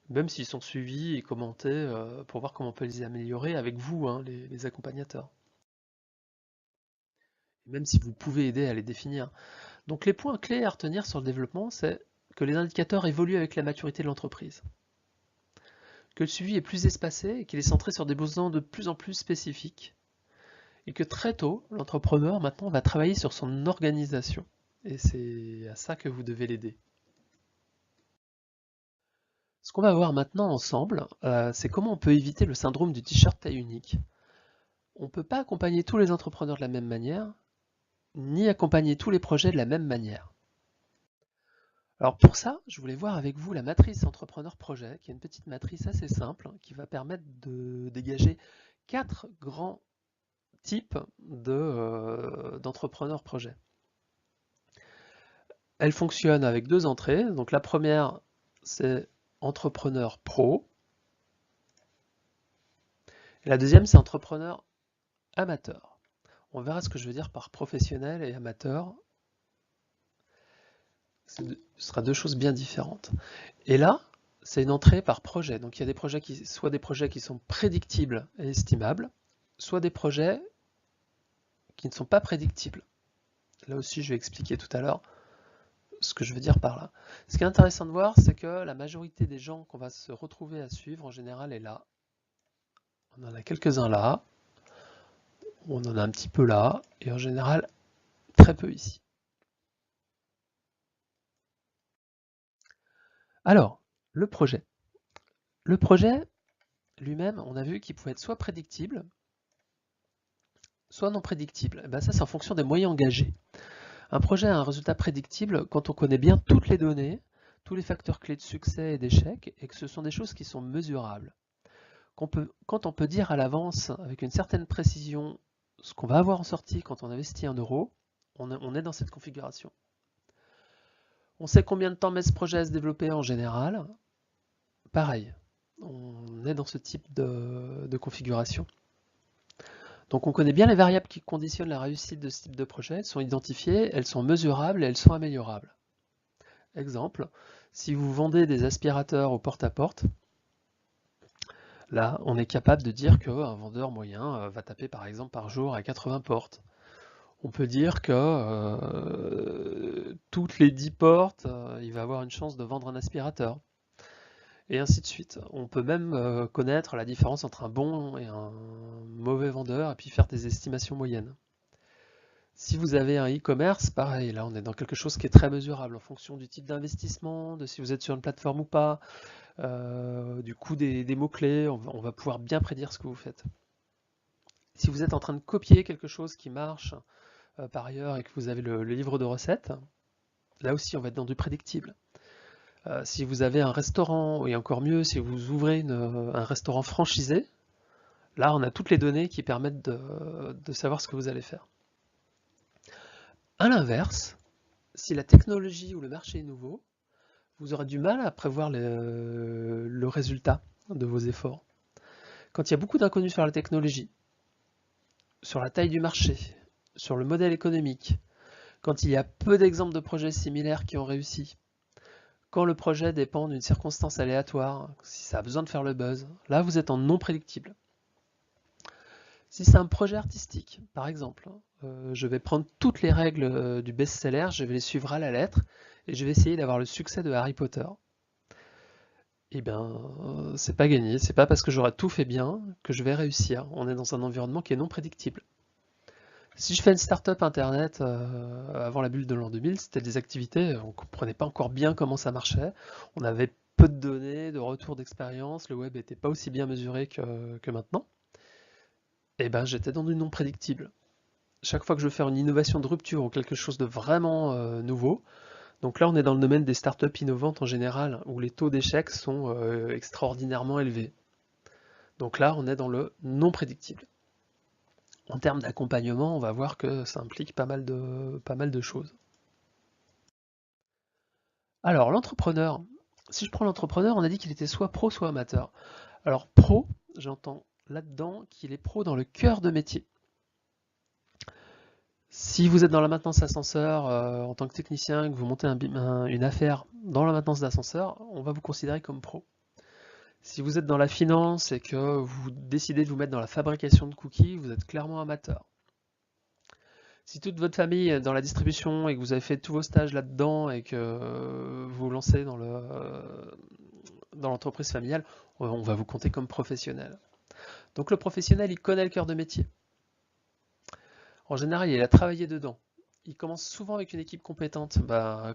Même s'ils sont suivis et commentés pour voir comment on peut les améliorer avec vous, hein, les accompagnateurs. Même si vous pouvez aider à les définir. Donc les points clés à retenir sur le développement, c'est que les indicateurs évoluent avec la maturité de l'entreprise, que le suivi est plus espacé et qu'il est centré sur des besoins de plus en plus spécifiques, et que très tôt, l'entrepreneur maintenant va travailler sur son organisation. Et c'est à ça que vous devez l'aider. Ce qu'on va voir maintenant ensemble, c'est comment on peut éviter le syndrome du t-shirt taille unique. On ne peut pas accompagner tous les entrepreneurs de la même manière, ni accompagner tous les projets de la même manière. Alors pour ça, je voulais voir avec vous la matrice entrepreneur-projet, qui est une petite matrice assez simple, qui va permettre de dégager 4 grands types d'entrepreneurs-projet. Elle fonctionne avec 2 entrées. Donc la première, c'est entrepreneur pro. Et la deuxième, c'est entrepreneur amateur. On verra ce que je veux dire par professionnel et amateur. Ce sera 2 choses bien différentes. Et là, c'est une entrée par projet. Donc il y a des projets soit des projets qui sont prédictibles et estimables, soit des projets qui ne sont pas prédictibles. Là aussi, je vais expliquer tout à l'heure ce que je veux dire par là. Ce qui est intéressant de voir, c'est que la majorité des gens qu'on va se retrouver à suivre, en général, est là. On en a quelques-uns là, on en a un petit peu là, et en général, très peu ici. Alors, le projet. Le projet lui-même, on a vu qu'il pouvait être soit prédictible, soit non prédictible. Et ben ça, c'est en fonction des moyens engagés. Un projet a un résultat prédictible quand on connaît bien toutes les données, tous les facteurs clés de succès et d'échec, et que ce sont des choses qui sont mesurables. Quand on peut dire à l'avance, avec une certaine précision, ce qu'on va avoir en sortie quand on investit 1 euro, on est dans cette configuration. On sait combien de temps met ce projet à se développer en général. Pareil, on est dans ce type de configuration. Donc on connaît bien les variables qui conditionnent la réussite de ce type de projet, elles sont identifiées, elles sont mesurables et elles sont améliorables. Exemple, si vous vendez des aspirateurs au porte-à-porte, là on est capable de dire qu'un vendeur moyen va taper par exemple par jour à 80 portes. On peut dire que toutes les 10 portes, il va avoir une chance de vendre un aspirateur. Et ainsi de suite. On peut même connaître la différence entre un bon et un mauvais vendeur et puis faire des estimations moyennes. Si vous avez un e-commerce, pareil, là on est dans quelque chose qui est très mesurable en fonction du type d'investissement, de si vous êtes sur une plateforme ou pas, du coût des mots-clés, on va pouvoir bien prédire ce que vous faites. Si vous êtes en train de copier quelque chose qui marche par ailleurs et que vous avez le livre de recettes, là aussi on va être dans du prédictible. Si vous avez un restaurant, et encore mieux, si vous ouvrez un restaurant franchisé, là on a toutes les données qui permettent de savoir ce que vous allez faire. À l'inverse, si la technologie ou le marché est nouveau, vous aurez du mal à prévoir le résultat de vos efforts. Quand il y a beaucoup d'inconnus sur la technologie, sur la taille du marché, sur le modèle économique, quand il y a peu d'exemples de projets similaires qui ont réussi, quand le projet dépend d'une circonstance aléatoire, si ça a besoin de faire le buzz, là vous êtes en non prédictible. Si c'est un projet artistique, par exemple, je vais prendre toutes les règles du best-seller, je vais les suivre à la lettre, et je vais essayer d'avoir le succès de Harry Potter. Eh bien, c'est pas gagné, c'est pas parce que j'aurai tout fait bien que je vais réussir. On est dans un environnement qui est non prédictible. Si je fais une start-up internet avant la bulle de l'an 2000, c'était des activités, on comprenait pas encore bien comment ça marchait, on avait peu de données, de retours d'expérience, le web n'était pas aussi bien mesuré que maintenant. Et ben j'étais dans du non prédictible. Chaque fois que je veux faire une innovation de rupture ou quelque chose de vraiment nouveau, donc là on est dans le domaine des startups innovantes en général, où les taux d'échec sont extraordinairement élevés. Donc là on est dans le non prédictible. En termes d'accompagnement, on va voir que ça implique pas mal de choses. Alors l'entrepreneur, si je prends l'entrepreneur, on a dit qu'il était soit pro, soit amateur. Alors pro, j'entends là-dedans qu'il est pro dans le cœur de métier. Si vous êtes dans la maintenance d'ascenseur en tant que technicien, que vous montez une affaire dans la maintenance d'ascenseur, on va vous considérer comme pro. Si vous êtes dans la finance et que vous décidez de vous mettre dans la fabrication de cookies, vous êtes clairement amateur. Si toute votre famille est dans la distribution et que vous avez fait tous vos stages là-dedans et que vous vous lancez dans l'entreprise familiale, on va vous compter comme professionnel. Donc le professionnel, il connaît le cœur de métier. En général, il a travaillé dedans. Il commence souvent avec une équipe compétente.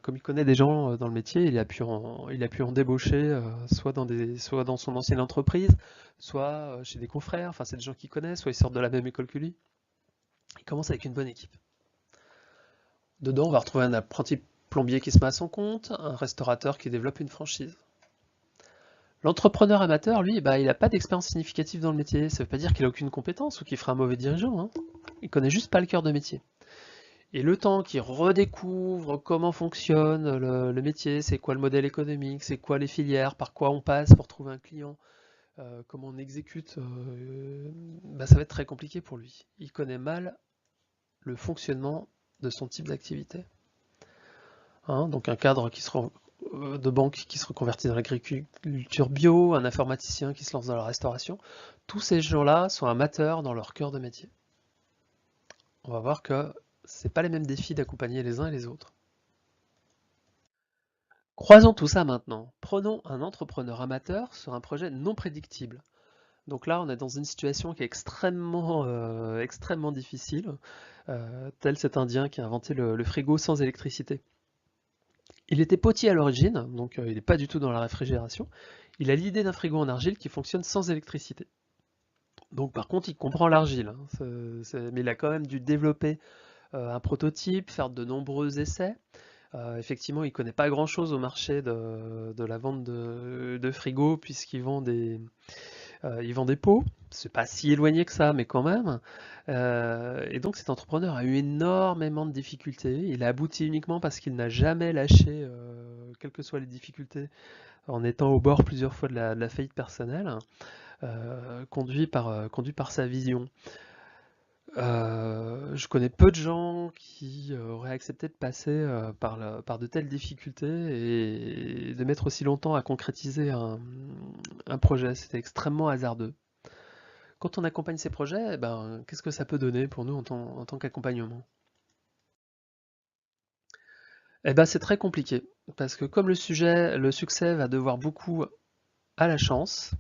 Comme il connaît des gens dans le métier, il a pu en débaucher soit dans son ancienne entreprise, soit chez des confrères. Enfin, c'est des gens qu'il connaît, soit ils sortent de la même école que lui. Il commence avec une bonne équipe. Dedans, on va retrouver un apprenti plombier qui se met à son compte, un restaurateur qui développe une franchise. L'entrepreneur amateur, lui, il n'a pas d'expérience significative dans le métier. Ça ne veut pas dire qu'il n'a aucune compétence ou qu'il fera un mauvais dirigeant, hein. Il connaît juste pas le cœur de métier. Et le temps qu'il redécouvre comment fonctionne le métier, c'est quoi le modèle économique, c'est quoi les filières, par quoi on passe pour trouver un client, comment on exécute, ça va être très compliqué pour lui. Il connaît mal le fonctionnement de son type d'activité. Hein, donc un cadre de banque qui se reconvertit dans l'agriculture bio, un informaticien qui se lance dans la restauration, tous ces gens-là sont amateurs dans leur cœur de métier. On va voir que c'est pas les mêmes défis d'accompagner les uns et les autres. Croisons tout ça maintenant. Prenons un entrepreneur amateur sur un projet non prédictible. Donc là, on est dans une situation qui est extrêmement difficile, tel cet Indien qui a inventé le frigo sans électricité. Il était potier à l'origine, donc il n'est pas du tout dans la réfrigération. Il a l'idée d'un frigo en argile qui fonctionne sans électricité. Donc par contre, il comprend l'argile, hein, mais il a quand même dû développer un prototype, faire de nombreux essais. Effectivement, il ne connaît pas grand-chose au marché de la vente de frigos puisqu'il vend des pots. C'est pas si éloigné que ça, mais quand même. Et donc cet entrepreneur a eu énormément de difficultés. Il a abouti uniquement parce qu'il n'a jamais lâché, quelles que soient les difficultés, en étant au bord plusieurs fois de la faillite personnelle, conduit par sa vision. Je connais peu de gens qui auraient accepté de passer par de telles difficultés et de mettre aussi longtemps à concrétiser un projet. C'était extrêmement hasardeux. Quand on accompagne ces projets, qu'est-ce que ça peut donner pour nous en tant qu'accompagnement? C'est très compliqué, parce que comme le succès va devoir beaucoup à la chance,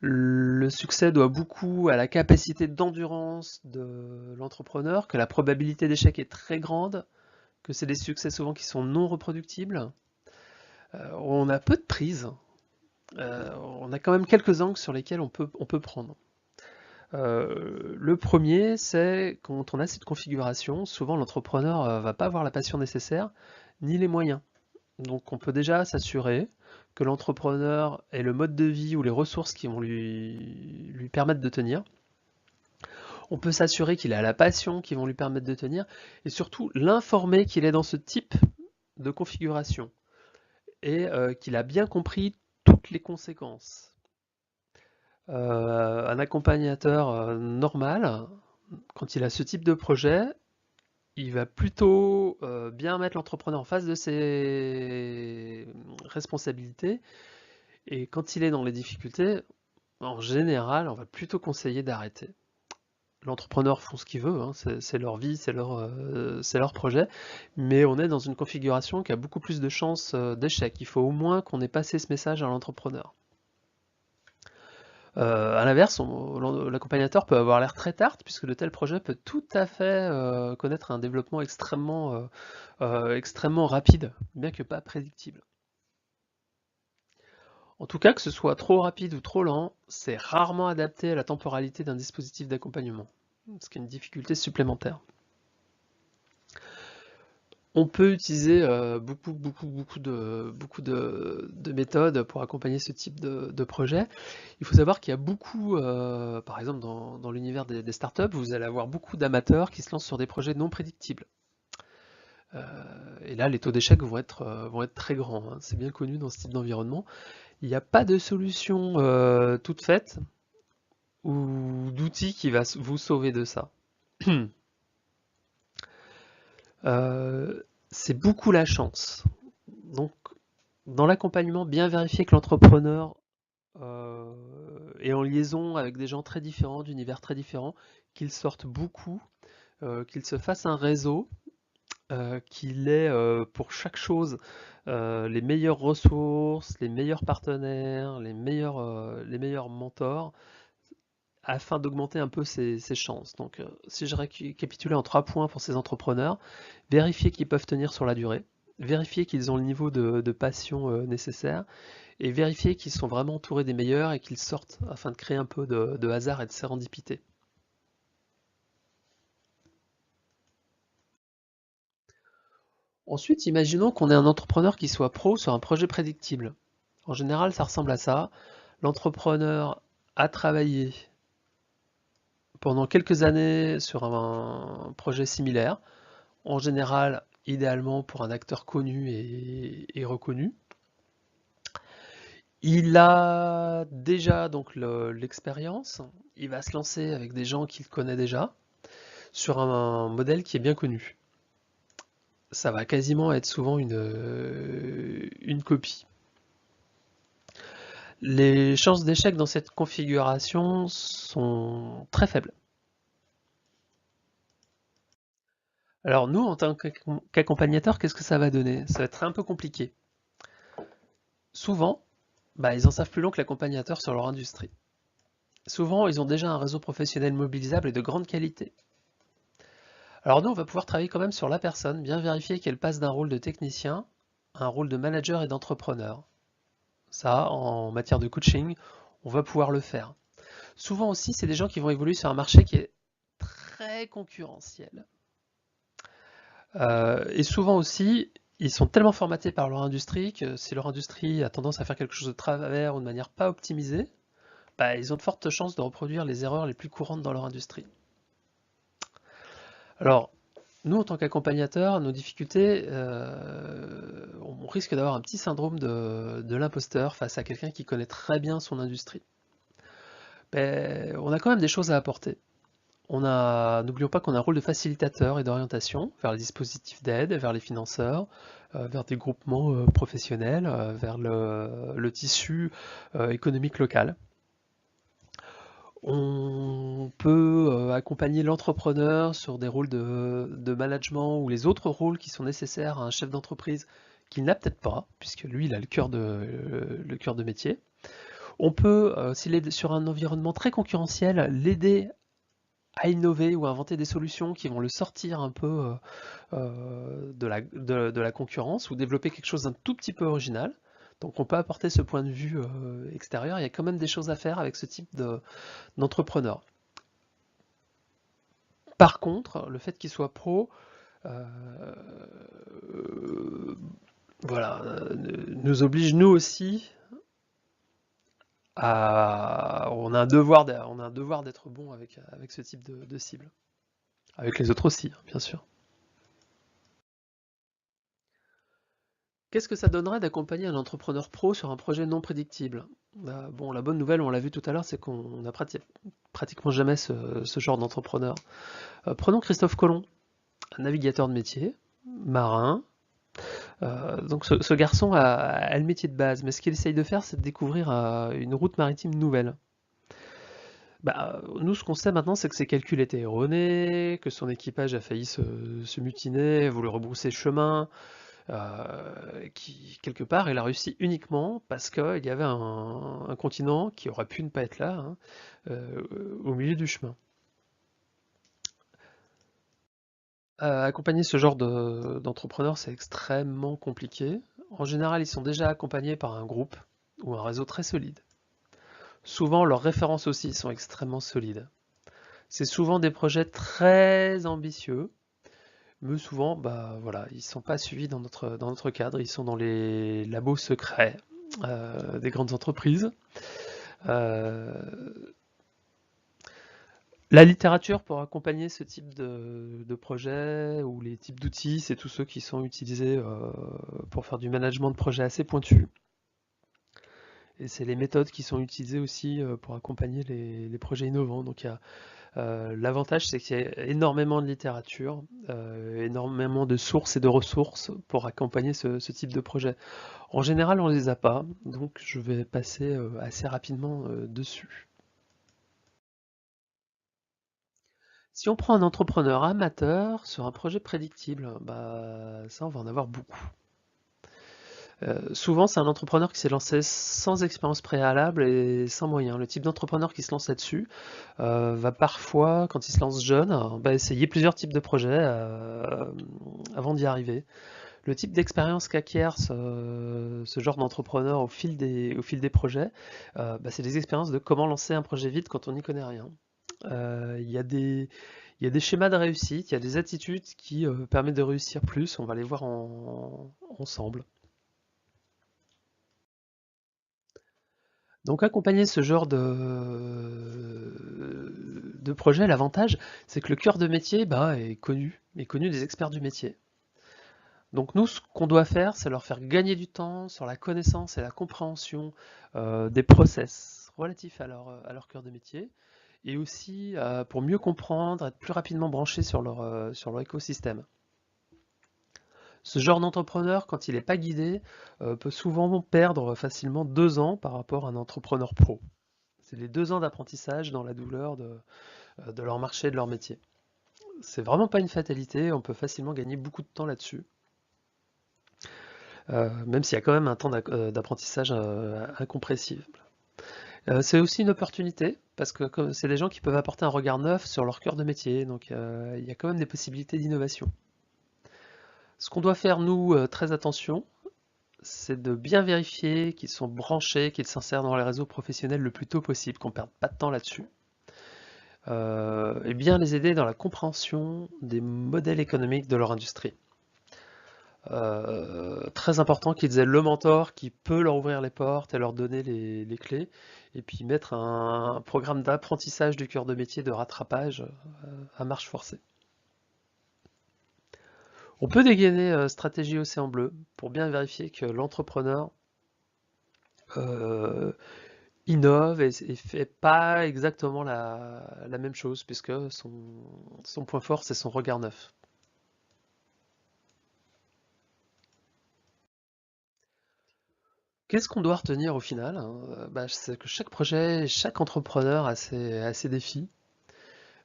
Le succès doit beaucoup à la capacité d'endurance de l'entrepreneur, que la probabilité d'échec est très grande, que c'est des succès souvent qui sont non reproductibles. On a peu de prises. On a quand même quelques angles sur lesquels on peut prendre. Le premier, c'est quand on a cette configuration, souvent l'entrepreneur ne va pas avoir la passion nécessaire, ni les moyens. Donc on peut déjà s'assurer que l'entrepreneur ait le mode de vie ou les ressources qui vont lui permettre de tenir. On peut s'assurer qu'il a la passion qui vont lui permettre de tenir, et surtout l'informer qu'il est dans ce type de configuration, et qu'il a bien compris toutes les conséquences. Un accompagnateur normal, quand il a ce type de projet, il va plutôt bien mettre l'entrepreneur en face de ses responsabilités, et quand il est dans les difficultés, en général, on va plutôt conseiller d'arrêter. L'entrepreneur font ce qu'il veut, hein, c'est leur vie, c'est leur projet, mais on est dans une configuration qui a beaucoup plus de chances d'échec. Il faut au moins qu'on ait passé ce message à l'entrepreneur. À l'inverse, l'accompagnateur peut avoir l'air très tarte, puisque de tels projets peuvent tout à fait connaître un développement extrêmement rapide, bien que pas prédictible. En tout cas, que ce soit trop rapide ou trop lent, c'est rarement adapté à la temporalité d'un dispositif d'accompagnement, ce qui est une difficulté supplémentaire. On peut utiliser beaucoup de méthodes pour accompagner ce type de projet. Il faut savoir qu'il y a beaucoup, par exemple dans l'univers des startups, vous allez avoir beaucoup d'amateurs qui se lancent sur des projets non prédictibles. Et là, les taux d'échec vont être très grands, hein. C'est bien connu dans ce type d'environnement. Il n'y a pas de solution toute faite ou d'outil qui va vous sauver de ça. C'est beaucoup la chance. Donc, dans l'accompagnement, bien vérifier que l'entrepreneur est en liaison avec des gens très différents, d'univers très différents, qu'il sorte beaucoup, qu'il se fasse un réseau, qu'il ait pour chaque chose les meilleures ressources, les meilleurs partenaires, les meilleurs mentors, afin d'augmenter un peu ses chances. Donc, si je récapitulais en 3 points pour ces entrepreneurs, vérifier qu'ils peuvent tenir sur la durée, vérifier qu'ils ont le niveau de passion nécessaire, et vérifier qu'ils sont vraiment entourés des meilleurs et qu'ils sortent afin de créer un peu de hasard et de sérendipité. Ensuite, imaginons qu'on ait un entrepreneur qui soit pro sur un projet prédictible. En général, ça ressemble à ça. L'entrepreneur a travaillé pendant quelques années sur un projet similaire, en général, idéalement pour un acteur connu et reconnu. Il a déjà donc l'expérience, il va se lancer avec des gens qu'il connaît déjà, sur un modèle qui est bien connu. Ça va quasiment être souvent une copie. Les chances d'échec dans cette configuration sont très faibles. Alors nous, en tant qu'accompagnateur, qu'est-ce que ça va donner? Ça va être un peu compliqué. Souvent, ils en savent plus long que l'accompagnateur sur leur industrie. Souvent, ils ont déjà un réseau professionnel mobilisable et de grande qualité. Alors nous, on va pouvoir travailler quand même sur la personne, bien vérifier qu'elle passe d'un rôle de technicien à un rôle de manager et d'entrepreneur. Ça, en matière de coaching, on va pouvoir le faire. Souvent aussi, c'est des gens qui vont évoluer sur un marché qui est très concurrentiel. Et souvent aussi, ils sont tellement formatés par leur industrie que si leur industrie a tendance à faire quelque chose de travers ou de manière pas optimisée, ils ont de fortes chances de reproduire les erreurs les plus courantes dans leur industrie. Alors, nous, en tant qu'accompagnateurs, nos difficultés, on risque d'avoir un petit syndrome de l'imposteur face à quelqu'un qui connaît très bien son industrie. On a quand même des choses à apporter. N'oublions pas qu'on a un rôle de facilitateur et d'orientation vers les dispositifs d'aide, vers les financeurs, vers des groupements professionnels, vers le tissu économique local. On peut accompagner l'entrepreneur sur des rôles de management ou les autres rôles qui sont nécessaires à un chef d'entreprise qu'il n'a peut-être pas, puisque lui, il a le cœur de métier. On peut, s'il est sur un environnement très concurrentiel, l'aider à innover ou à inventer des solutions qui vont le sortir un peu de la concurrence ou développer quelque chose d'un tout petit peu original. Donc on peut apporter ce point de vue extérieur. Il y a quand même des choses à faire avec ce type d'entrepreneur. Par contre, le fait qu'il soit pro, voilà, nous oblige nous aussi on a un devoir d'être bon avec ce type de cible. Avec les autres aussi, hein, bien sûr. Qu'est-ce que ça donnerait d'accompagner un entrepreneur pro sur un projet non prédictible? Bon, la bonne nouvelle, on l'a vu tout à l'heure, c'est qu'on n'a pratiquement jamais ce genre d'entrepreneur. Prenons Christophe Colomb, un navigateur de métier, marin. Donc ce garçon a le métier de base, mais ce qu'il essaye de faire, c'est de découvrir une route maritime nouvelle. Nous, ce qu'on sait maintenant, c'est que ses calculs étaient erronés, que son équipage a failli se mutiner, voulu rebrousser chemin, qui, quelque part, il a réussi uniquement parce qu'il y avait un continent qui aurait pu ne pas être là, hein, au milieu du chemin. Accompagner ce genre d'entrepreneurs, c'est extrêmement compliqué. En général, ils sont déjà accompagnés par un groupe ou un réseau très solide. Souvent, leurs références aussi sont extrêmement solides. C'est souvent des projets très ambitieux, mais souvent, voilà, ils ne sont pas suivis dans notre cadre, ils sont dans les labos secrets des grandes entreprises. Euh, la littérature pour accompagner ce type de projet ou les types d'outils, c'est tous ceux qui sont utilisés pour faire du management de projet assez pointu. Et c'est les méthodes qui sont utilisées aussi pour accompagner les projets innovants. Donc l'avantage, c'est qu'il y a énormément de littérature, énormément de sources et de ressources pour accompagner ce type de projet. En général, on ne les a pas, donc je vais passer assez rapidement dessus. Si on prend un entrepreneur amateur sur un projet prédictible, ça on va en avoir beaucoup. Souvent, c'est un entrepreneur qui s'est lancé sans expérience préalable et sans moyens. Le type d'entrepreneur qui se lance là-dessus va parfois, quand il se lance jeune, essayer plusieurs types de projets avant d'y arriver. Le type d'expérience qu'acquiert ce genre d'entrepreneur au fil des projets, c'est des expériences de comment lancer un projet vite quand on n'y connaît rien. Il y a des schémas de réussite, il y a des attitudes qui permettent de réussir plus. On va les voir ensemble. Donc accompagner ce genre de projet, l'avantage, c'est que le cœur de métier est connu des experts du métier. Donc nous, ce qu'on doit faire, c'est leur faire gagner du temps sur la connaissance et la compréhension des process relatifs à leur cœur de métier, et aussi pour mieux comprendre, être plus rapidement branchés sur leur écosystème. Ce genre d'entrepreneur, quand il n'est pas guidé, peut souvent perdre facilement 2 ans par rapport à un entrepreneur pro. C'est les 2 ans d'apprentissage dans la douleur de leur marché, de leur métier. C'est vraiment pas une fatalité, on peut facilement gagner beaucoup de temps là-dessus. Même s'il y a quand même un temps d'apprentissage incompressible. C'est aussi une opportunité, parce que c'est des gens qui peuvent apporter un regard neuf sur leur cœur de métier, donc il y a quand même des possibilités d'innovation. Ce qu'on doit faire, nous, très attention, c'est de bien vérifier qu'ils sont branchés, qu'ils s'insèrent dans les réseaux professionnels le plus tôt possible, qu'on ne perde pas de temps là-dessus. Et bien les aider dans la compréhension des modèles économiques de leur industrie. Très important qu'ils aient le mentor qui peut leur ouvrir les portes et leur donner les clés, et puis mettre un programme d'apprentissage du cœur de métier, de rattrapage à marche forcée. On peut dégainer stratégie Océan Bleu pour bien vérifier que l'entrepreneur innove et fait pas exactement la même chose, puisque son point fort, c'est son regard neuf. Qu'est-ce qu'on doit retenir au final, hein? C'est que chaque projet, chaque entrepreneur a ses défis.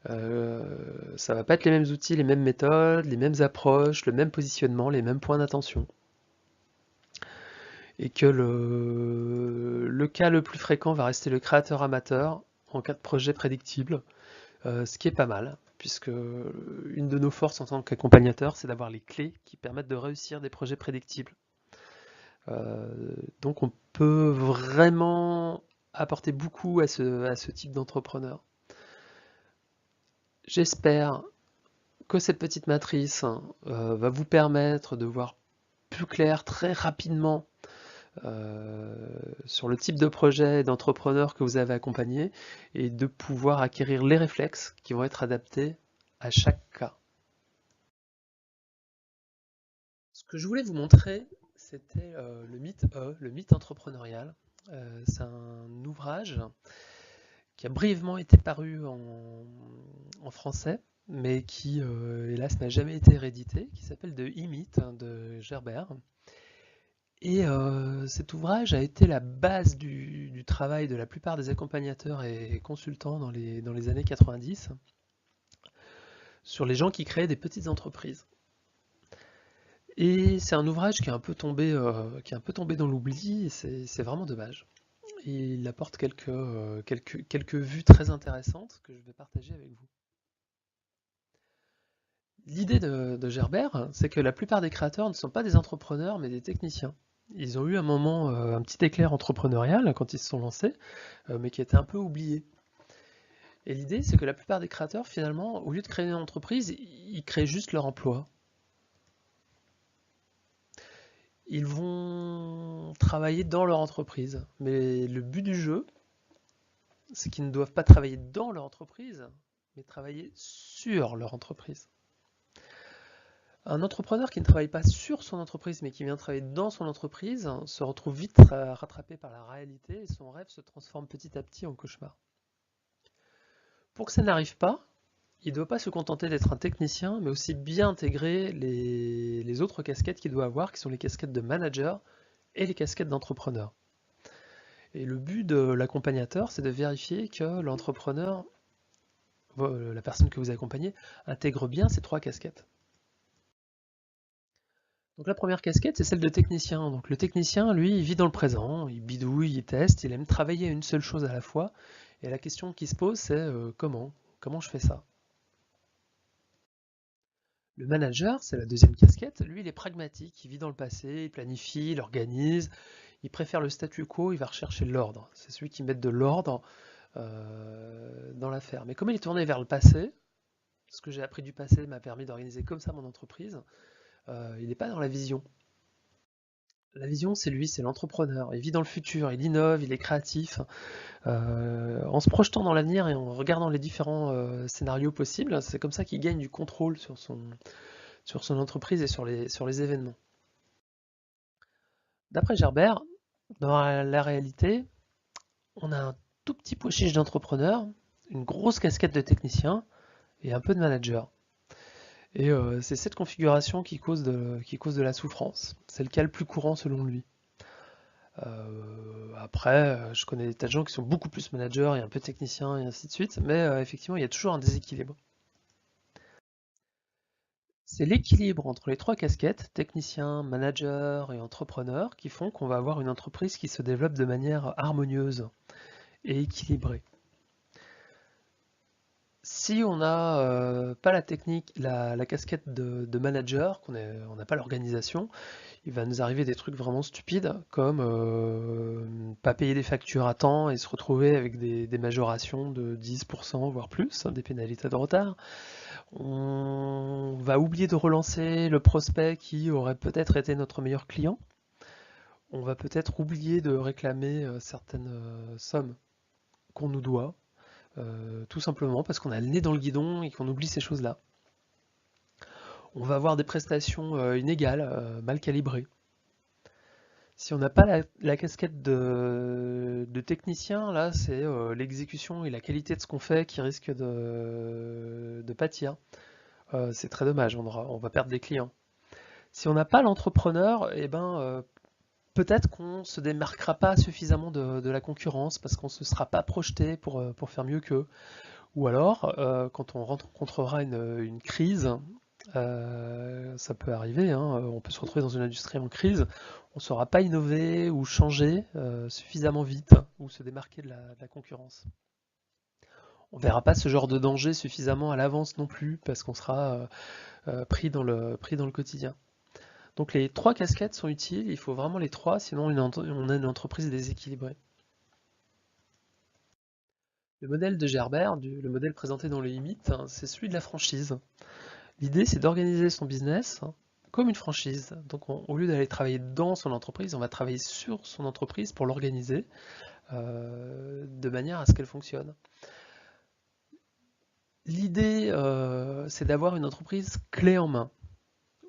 Ça va pas être les mêmes outils, les mêmes méthodes, les mêmes approches, le même positionnement, les mêmes points d'attention. et que le cas le plus fréquent va rester le créateur amateur en cas de projet prédictible, ce qui est pas mal, puisque une de nos forces en tant qu'accompagnateur, c'est d'avoir les clés qui permettent de réussir des projets prédictibles. Donc on peut vraiment apporter beaucoup à ce type d'entrepreneur. J'espère que cette petite matrice va vous permettre de voir plus clair très rapidement sur le type de projet d'entrepreneur que vous avez accompagné et de pouvoir acquérir les réflexes qui vont être adaptés à chaque cas. Ce que je voulais vous montrer, c'était le mythe E, le mythe entrepreneurial. C'est un ouvrage qui a brièvement été paru en français, mais qui, hélas, n'a jamais été réédité, qui s'appelle The E-Myth de Gerbert. Et cet ouvrage a été la base du travail de la plupart des accompagnateurs et consultants dans les années 90 sur les gens qui créaient des petites entreprises. Et c'est un ouvrage qui est un peu tombé dans l'oubli, et c'est vraiment dommage. Et il apporte quelques vues très intéressantes que je vais partager avec vous. L'idée de Gerbert, c'est que la plupart des créateurs ne sont pas des entrepreneurs, mais des techniciens. Ils ont eu un moment, un petit éclair entrepreneurial quand ils se sont lancés, mais qui était un peu oublié. Et l'idée, c'est que la plupart des créateurs, finalement, au lieu de créer une entreprise, ils créent juste leur emploi. Ils vont travailler dans leur entreprise. Mais le but du jeu, c'est qu'ils ne doivent pas travailler dans leur entreprise, mais travailler sur leur entreprise. Un entrepreneur qui ne travaille pas sur son entreprise, mais qui vient travailler dans son entreprise, se retrouve vite rattrapé par la réalité et son rêve se transforme petit à petit en cauchemar. Pour que ça n'arrive pas, il ne doit pas se contenter d'être un technicien, mais aussi bien intégrer les autres casquettes qu'il doit avoir, qui sont les casquettes de manager et les casquettes d'entrepreneur. Et le but de l'accompagnateur, c'est de vérifier que l'entrepreneur, la personne que vous accompagnez, intègre bien ces trois casquettes. Donc la première casquette, c'est celle de technicien. Donc le technicien, lui, il vit dans le présent, il bidouille, il teste, il aime travailler à une seule chose à la fois. Et la question qui se pose, c'est comment je fais ça? Le manager, c'est la deuxième casquette, lui, il est pragmatique, il vit dans le passé, il planifie, il organise, il préfère le statu quo, il va rechercher l'ordre. C'est celui qui met de l'ordre dans l'affaire. Mais comme il est tourné vers le passé, ce que j'ai appris du passé m'a permis d'organiser comme ça mon entreprise, il n'est pas dans la vision. La vision, c'est lui, c'est l'entrepreneur. Il vit dans le futur, il innove, il est créatif. En se projetant dans l'avenir et en regardant les différents scénarios possibles, c'est comme ça qu'il gagne du contrôle sur son entreprise et sur les événements. D'après Gerbert, dans la réalité, on a un tout petit pois chiche d'entrepreneur, une grosse casquette de technicien et un peu de manager. Et c'est cette configuration qui cause de la souffrance. C'est le cas le plus courant selon lui. Après, je connais des tas de gens qui sont beaucoup plus managers et un peu techniciens et ainsi de suite, mais effectivement, il y a toujours un déséquilibre. C'est l'équilibre entre les trois casquettes, technicien, manager et entrepreneur, qui font qu'on va avoir une entreprise qui se développe de manière harmonieuse et équilibrée. Si on n'a pas la technique, la casquette de manager, qu'on n'a pas l'organisation, il va nous arriver des trucs vraiment stupides, comme pas payer des factures à temps et se retrouver avec des majorations de 10%, voire plus, des pénalités de retard. On va oublier de relancer le prospect qui aurait peut-être été notre meilleur client. On va peut-être oublier de réclamer certaines sommes qu'on nous doit. Tout simplement parce qu'on a le nez dans le guidon et qu'on oublie ces choses-là. On va avoir des prestations inégales, mal calibrées. Si on n'a pas la casquette de technicien, là c'est l'exécution et la qualité de ce qu'on fait qui risque de pâtir. C'est très dommage, on va perdre des clients. Si on n'a pas l'entrepreneur, eh ben, peut-être qu'on ne se démarquera pas suffisamment de la concurrence parce qu'on ne se sera pas projeté pour faire mieux qu'eux. Ou alors, quand on rencontrera une crise, Ça peut arriver, hein, on peut se retrouver dans une industrie en crise, on ne saura pas innover ou changer suffisamment vite ou se démarquer de la concurrence. On ne verra pas ce genre de danger suffisamment à l'avance non plus parce qu'on sera pris dans le quotidien. Donc les trois casquettes sont utiles, il faut vraiment les trois, sinon on a une entreprise déséquilibrée. Le modèle de Gerbert, le modèle présenté dans le Limit, hein, c'est celui de la franchise. L'idée, c'est d'organiser son business comme une franchise. Donc, au lieu d'aller travailler dans son entreprise, on va travailler sur son entreprise pour l'organiser de manière à ce qu'elle fonctionne. L'idée, c'est d'avoir une entreprise clé en main,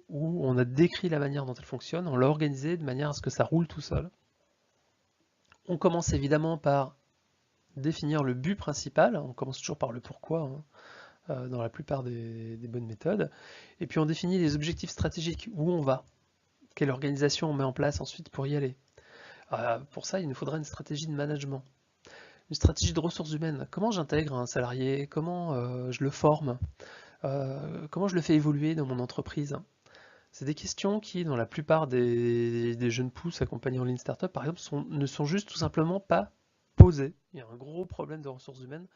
où on a décrit la manière dont elle fonctionne, on l'a organisée de manière à ce que ça roule tout seul. On commence évidemment par définir le but principal, on commence toujours par le pourquoi, hein, dans la plupart des bonnes méthodes. Et puis on définit les objectifs stratégiques, où on va, quelle organisation on met en place ensuite pour y aller. Pour ça, il nous faudra une stratégie de management, une stratégie de ressources humaines. Comment j'intègre un salarié, comment je le forme, comment je le fais évoluer dans mon entreprise. C'est des questions qui, dans la plupart des jeunes pousses accompagnés en Lean Startup, par exemple, ne sont juste tout simplement pas posées. Il y a un gros problème de ressources humaines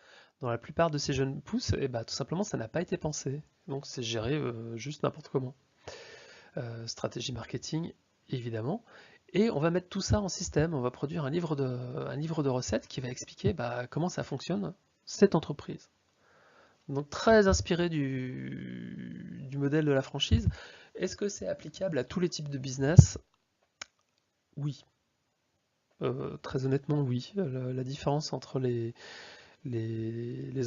dans la plupart de ces jeunes pousses, et tout simplement ça n'a pas été pensé. Donc c'est géré juste n'importe comment. Stratégie marketing, évidemment. Et on va mettre tout ça en système, on va produire un livre de recettes qui va expliquer comment ça fonctionne, cette entreprise. Donc très inspiré du modèle de la franchise. Est-ce que c'est applicable à tous les types de business? Oui. Très honnêtement, oui. La différence entre les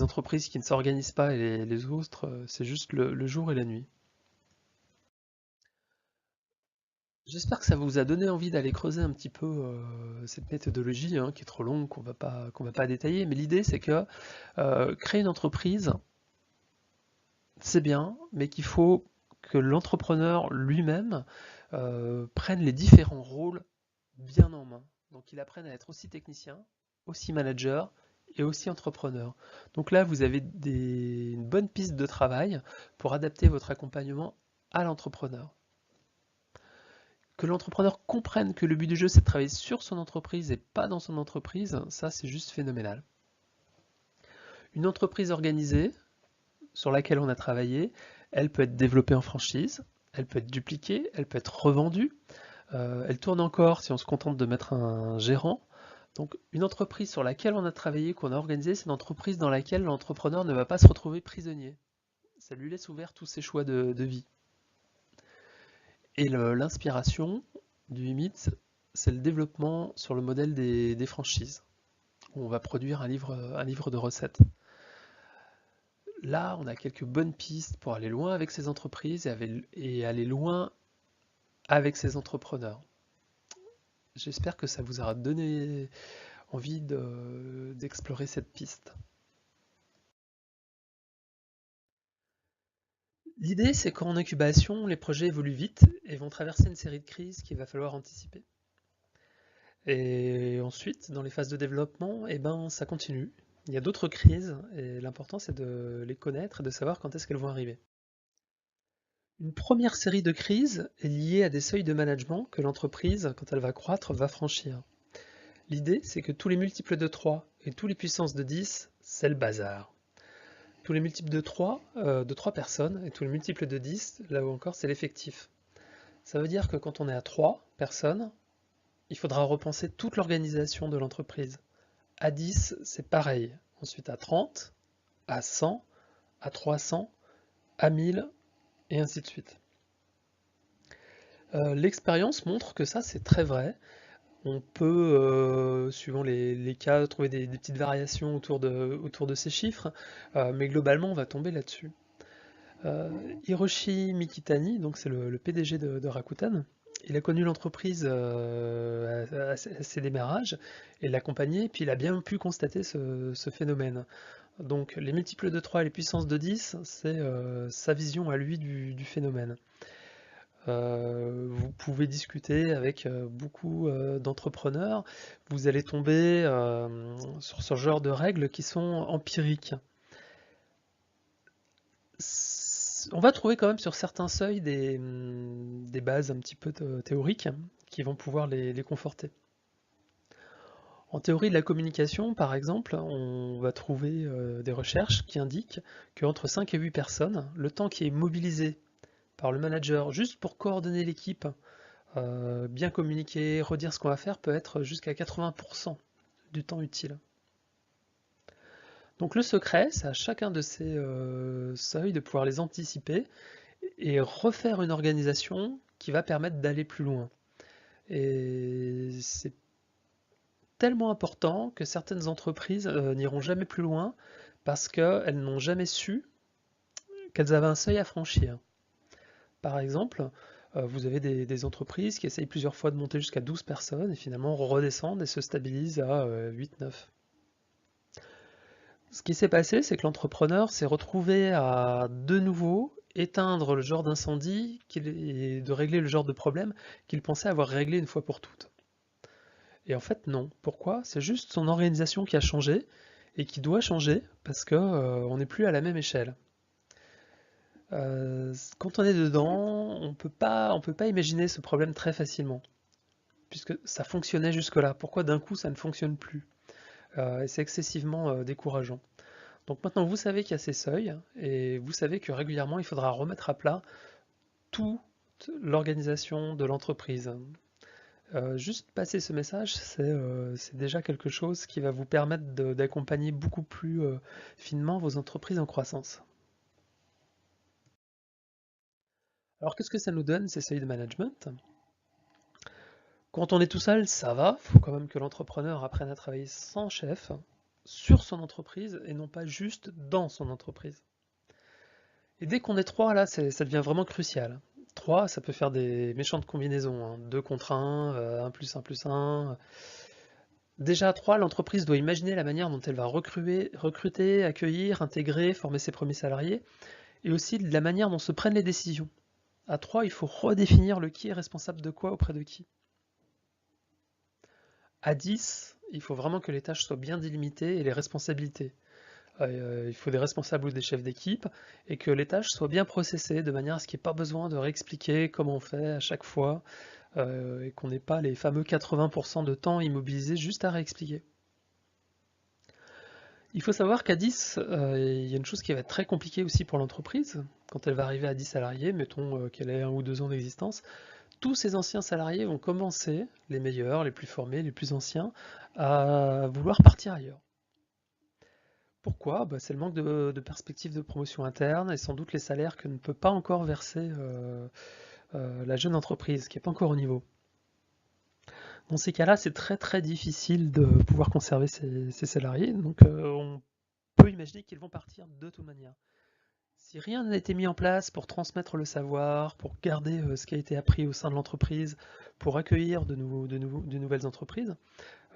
entreprises qui ne s'organisent pas et les autres, c'est juste le jour et la nuit. J'espère que ça vous a donné envie d'aller creuser un petit peu cette méthodologie, hein, qui est trop longue, qu'on va pas détailler. Mais l'idée, c'est que créer une entreprise, c'est bien, mais qu'il faut que l'entrepreneur lui-même prenne les différents rôles bien en main. Donc il apprenne à être aussi technicien, aussi manager et aussi entrepreneur. Donc là, vous avez une bonne piste de travail pour adapter votre accompagnement à l'entrepreneur. Que l'entrepreneur comprenne que le but du jeu, c'est de travailler sur son entreprise et pas dans son entreprise, ça c'est juste phénoménal. Une entreprise organisée, sur laquelle on a travaillé, elle peut être développée en franchise, elle peut être dupliquée, elle peut être revendue, elle tourne encore si on se contente de mettre un gérant. Donc une entreprise sur laquelle on a travaillé, qu'on a organisée, c'est une entreprise dans laquelle l'entrepreneur ne va pas se retrouver prisonnier. Ça lui laisse ouvert tous ses choix de vie. Et l'inspiration du Limit, c'est le développement sur le modèle des franchises, où on va produire un livre de recettes. Là, on a quelques bonnes pistes pour aller loin avec ces entreprises et aller loin avec ces entrepreneurs. J'espère que ça vous aura donné envie d'explorer cette piste. L'idée, c'est qu'en incubation, les projets évoluent vite et vont traverser une série de crises qu'il va falloir anticiper. Et ensuite, dans les phases de développement, ça continue. Il y a d'autres crises et l'important, c'est de les connaître et de savoir quand est-ce qu'elles vont arriver. Une première série de crises est liée à des seuils de management que l'entreprise, quand elle va croître, va franchir. L'idée, c'est que tous les multiples de 3 et tous les puissances de 10, c'est le bazar. Tous les multiples de 3 personnes et tous les multiples de 10, là où encore, c'est l'effectif. Ça veut dire que quand on est à 3 personnes, il faudra repenser toute l'organisation de l'entreprise. À 10, c'est pareil. Ensuite à 30, à 100, à 300, à 1000, et ainsi de suite. L'expérience montre que ça, c'est très vrai. On peut, suivant les cas, trouver des petites variations autour de ces chiffres, mais globalement, on va tomber là-dessus. Hiroshi Mikitani, donc c'est le PDG de Rakuten, il a connu l'entreprise à ses démarrages et l'accompagné, puis il a bien pu constater ce phénomène. Donc les multiples de 3 et les puissances de 10, c'est sa vision à lui du phénomène. Vous pouvez discuter avec beaucoup d'entrepreneurs, vous allez tomber sur ce genre de règles qui sont empiriques. On va trouver quand même sur certains seuils des bases un petit peu théoriques qui vont pouvoir les conforter. En théorie de la communication, par exemple, on va trouver des recherches qui indiquent qu'entre 5 et 8 personnes, le temps qui est mobilisé par le manager juste pour coordonner l'équipe, bien communiquer, redire ce qu'on va faire, peut être jusqu'à 80% du temps utile. Donc le secret, c'est à chacun de ces seuils de pouvoir les anticiper et refaire une organisation qui va permettre d'aller plus loin. Et c'est tellement important que certaines entreprises n'iront jamais plus loin parce qu'elles n'ont jamais su qu'elles avaient un seuil à franchir. Par exemple, vous avez des entreprises qui essayent plusieurs fois de monter jusqu'à 12 personnes et finalement redescendent et se stabilisent à 8-9. Ce qui s'est passé, c'est que l'entrepreneur s'est retrouvé à de nouveau éteindre le genre d'incendie et de régler le genre de problème qu'il pensait avoir réglé une fois pour toutes. Et en fait, non. Pourquoi? C'est juste son organisation qui a changé et qui doit changer parce que on n'est plus à la même échelle. Quand on est dedans, on peut pas imaginer ce problème très facilement, puisque ça fonctionnait jusque-là. Pourquoi d'un coup ça ne fonctionne plus? Et c'est excessivement décourageant. Donc maintenant vous savez qu'il y a ces seuils, et vous savez que régulièrement il faudra remettre à plat toute l'organisation de l'entreprise. Juste passer ce message, c'est déjà quelque chose qui va vous permettre d'accompagner beaucoup plus finement vos entreprises en croissance. Alors qu'est-ce que ça nous donne ces seuils de management? Quand on est tout seul, ça va, il faut quand même que l'entrepreneur apprenne à travailler sans chef, sur son entreprise et non pas juste dans son entreprise. Et dès qu'on est trois, là, ça devient vraiment crucial. 3, ça peut faire des méchantes combinaisons, hein. 2 contre 1, 1 plus 1 plus 1. Déjà à 3, l'entreprise doit imaginer la manière dont elle va recruter, accueillir, intégrer, former ses premiers salariés, et aussi la manière dont se prennent les décisions. À 3, il faut redéfinir le qui est responsable de quoi auprès de qui. À 10, il faut vraiment que les tâches soient bien délimitées et les responsabilités. Il faut des responsables ou des chefs d'équipe et que les tâches soient bien processées de manière à ce qu'il n'y ait pas besoin de réexpliquer comment on fait à chaque fois et qu'on n'ait pas les fameux 80% de temps immobilisé juste à réexpliquer. Il faut savoir qu'à 10, il y a une chose qui va être très compliquée aussi pour l'entreprise. Quand elle va arriver à 10 salariés, mettons qu'elle ait 1 ou 2 ans d'existence, tous ces anciens salariés vont commencer, les meilleurs, les plus formés, les plus anciens, à vouloir partir ailleurs. Pourquoi? C'est le manque de perspectives de promotion interne et sans doute les salaires que ne peut pas encore verser la jeune entreprise, qui n'est pas encore au niveau. Dans ces cas-là, c'est très très difficile de pouvoir conserver ces salariés, donc on peut imaginer qu'ils vont partir de toute manière. Si rien n'a été mis en place pour transmettre le savoir, pour garder ce qui a été appris au sein de l'entreprise, pour accueillir de nouvelles entreprises,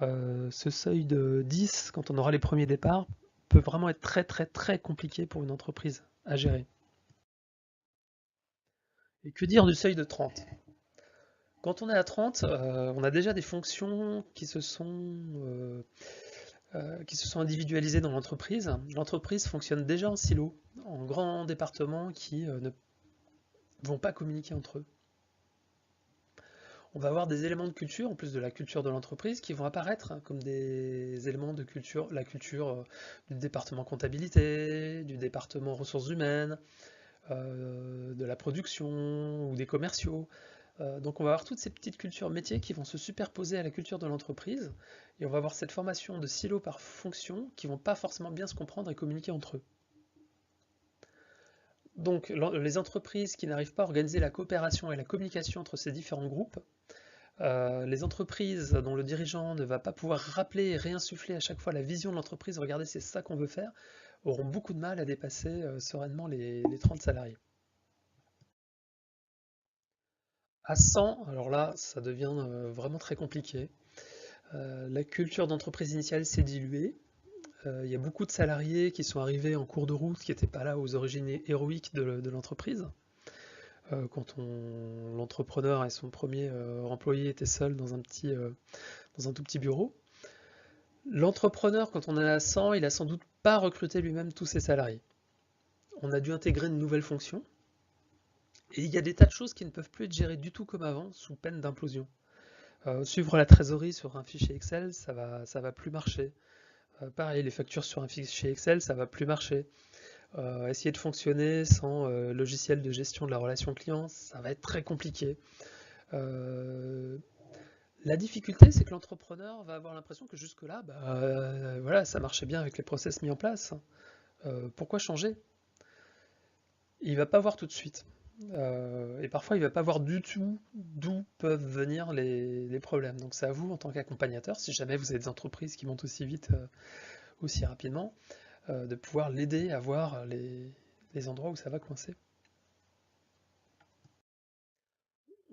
ce seuil de 10, quand on aura les premiers départs, peut vraiment être très très très compliqué pour une entreprise à gérer. Et que dire du seuil de 30? Quand on est à 30, on a déjà des fonctions qui se sont individualisées dans l'entreprise. L'entreprise fonctionne déjà en silo, en grands départements qui ne vont pas communiquer entre eux. On va avoir des éléments de culture, en plus de la culture de l'entreprise, qui vont apparaître comme des éléments de culture, la culture du département comptabilité, du département ressources humaines, de la production ou des commerciaux. Donc on va avoir toutes ces petites cultures métiers qui vont se superposer à la culture de l'entreprise, et on va avoir cette formation de silos par fonction qui vont pas forcément bien se comprendre et communiquer entre eux. Donc les entreprises qui n'arrivent pas à organiser la coopération et la communication entre ces différents groupes, les entreprises dont le dirigeant ne va pas pouvoir rappeler et réinsuffler à chaque fois la vision de l'entreprise, regardez c'est ça qu'on veut faire, auront beaucoup de mal à dépasser sereinement les 30 salariés. À 100, alors là, ça devient vraiment très compliqué. La culture d'entreprise initiale s'est diluée. Il y a beaucoup de salariés qui sont arrivés en cours de route, qui n'étaient pas là aux origines héroïques de l'entreprise. Quand l'entrepreneur et son premier employé étaient seuls dans un tout petit bureau. L'entrepreneur, quand on est à 100, il a sans doute pas recruté lui-même tous ses salariés. On a dû intégrer une nouvelle fonction, Et il y a des tas de choses qui ne peuvent plus être gérées du tout comme avant, sous peine d'implosion. Suivre la trésorerie sur un fichier Excel, ça va plus marcher. Pareil, les factures sur un fichier Excel, ça va plus marcher. Essayer de fonctionner sans logiciel de gestion de la relation client, ça va être très compliqué. La difficulté, c'est que l'entrepreneur va avoir l'impression que jusque-là, voilà, ça marchait bien avec les process mis en place. Pourquoi changer? Il va pas voir tout de suite. Et parfois, il va pas voir du tout d'où peuvent venir les problèmes. Donc c'est à vous, en tant qu'accompagnateur, si jamais vous avez des entreprises qui montent aussi vite, aussi rapidement, de pouvoir l'aider à voir les endroits où ça va coincer.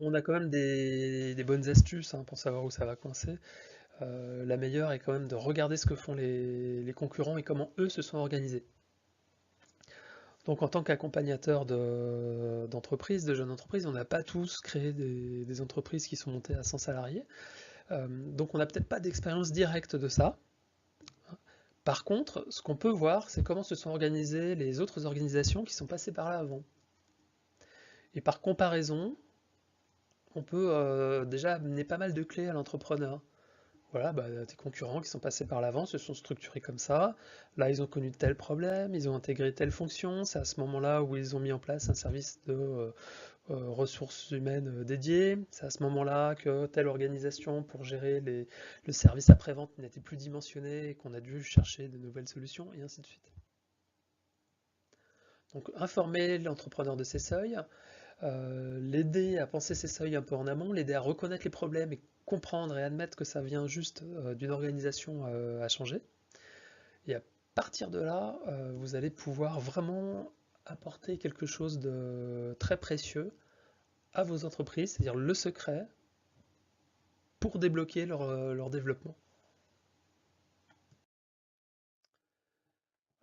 On a quand même des bonnes astuces, hein, pour savoir où ça va coincer. La meilleure est quand même de regarder ce que font les concurrents et comment eux se sont organisés. Donc en tant qu'accompagnateur d'entreprises, de jeunes entreprises, on n'a pas tous créé des entreprises qui sont montées à 100 salariés. Donc on n'a peut-être pas d'expérience directe de ça. Par contre, ce qu'on peut voir, c'est comment se sont organisées les autres organisations qui sont passées par là avant. Et par comparaison, on peut déjà amener pas mal de clés à l'entrepreneur. Voilà, tes concurrents qui sont passés par l'avant se sont structurés comme ça. Là, ils ont connu tel problème, ils ont intégré telle fonction. C'est à ce moment-là où ils ont mis en place un service de ressources humaines dédié. C'est à ce moment-là que telle organisation pour gérer le service après-vente n'était plus dimensionnée et qu'on a dû chercher de nouvelles solutions, et ainsi de suite. Donc, informer l'entrepreneur de ses seuils, l'aider à penser ses seuils un peu en amont, l'aider à reconnaître les problèmes et comprendre et admettre que ça vient juste d'une organisation à changer. Et à partir de là, vous allez pouvoir vraiment apporter quelque chose de très précieux à vos entreprises, c'est-à-dire le secret pour débloquer leur développement.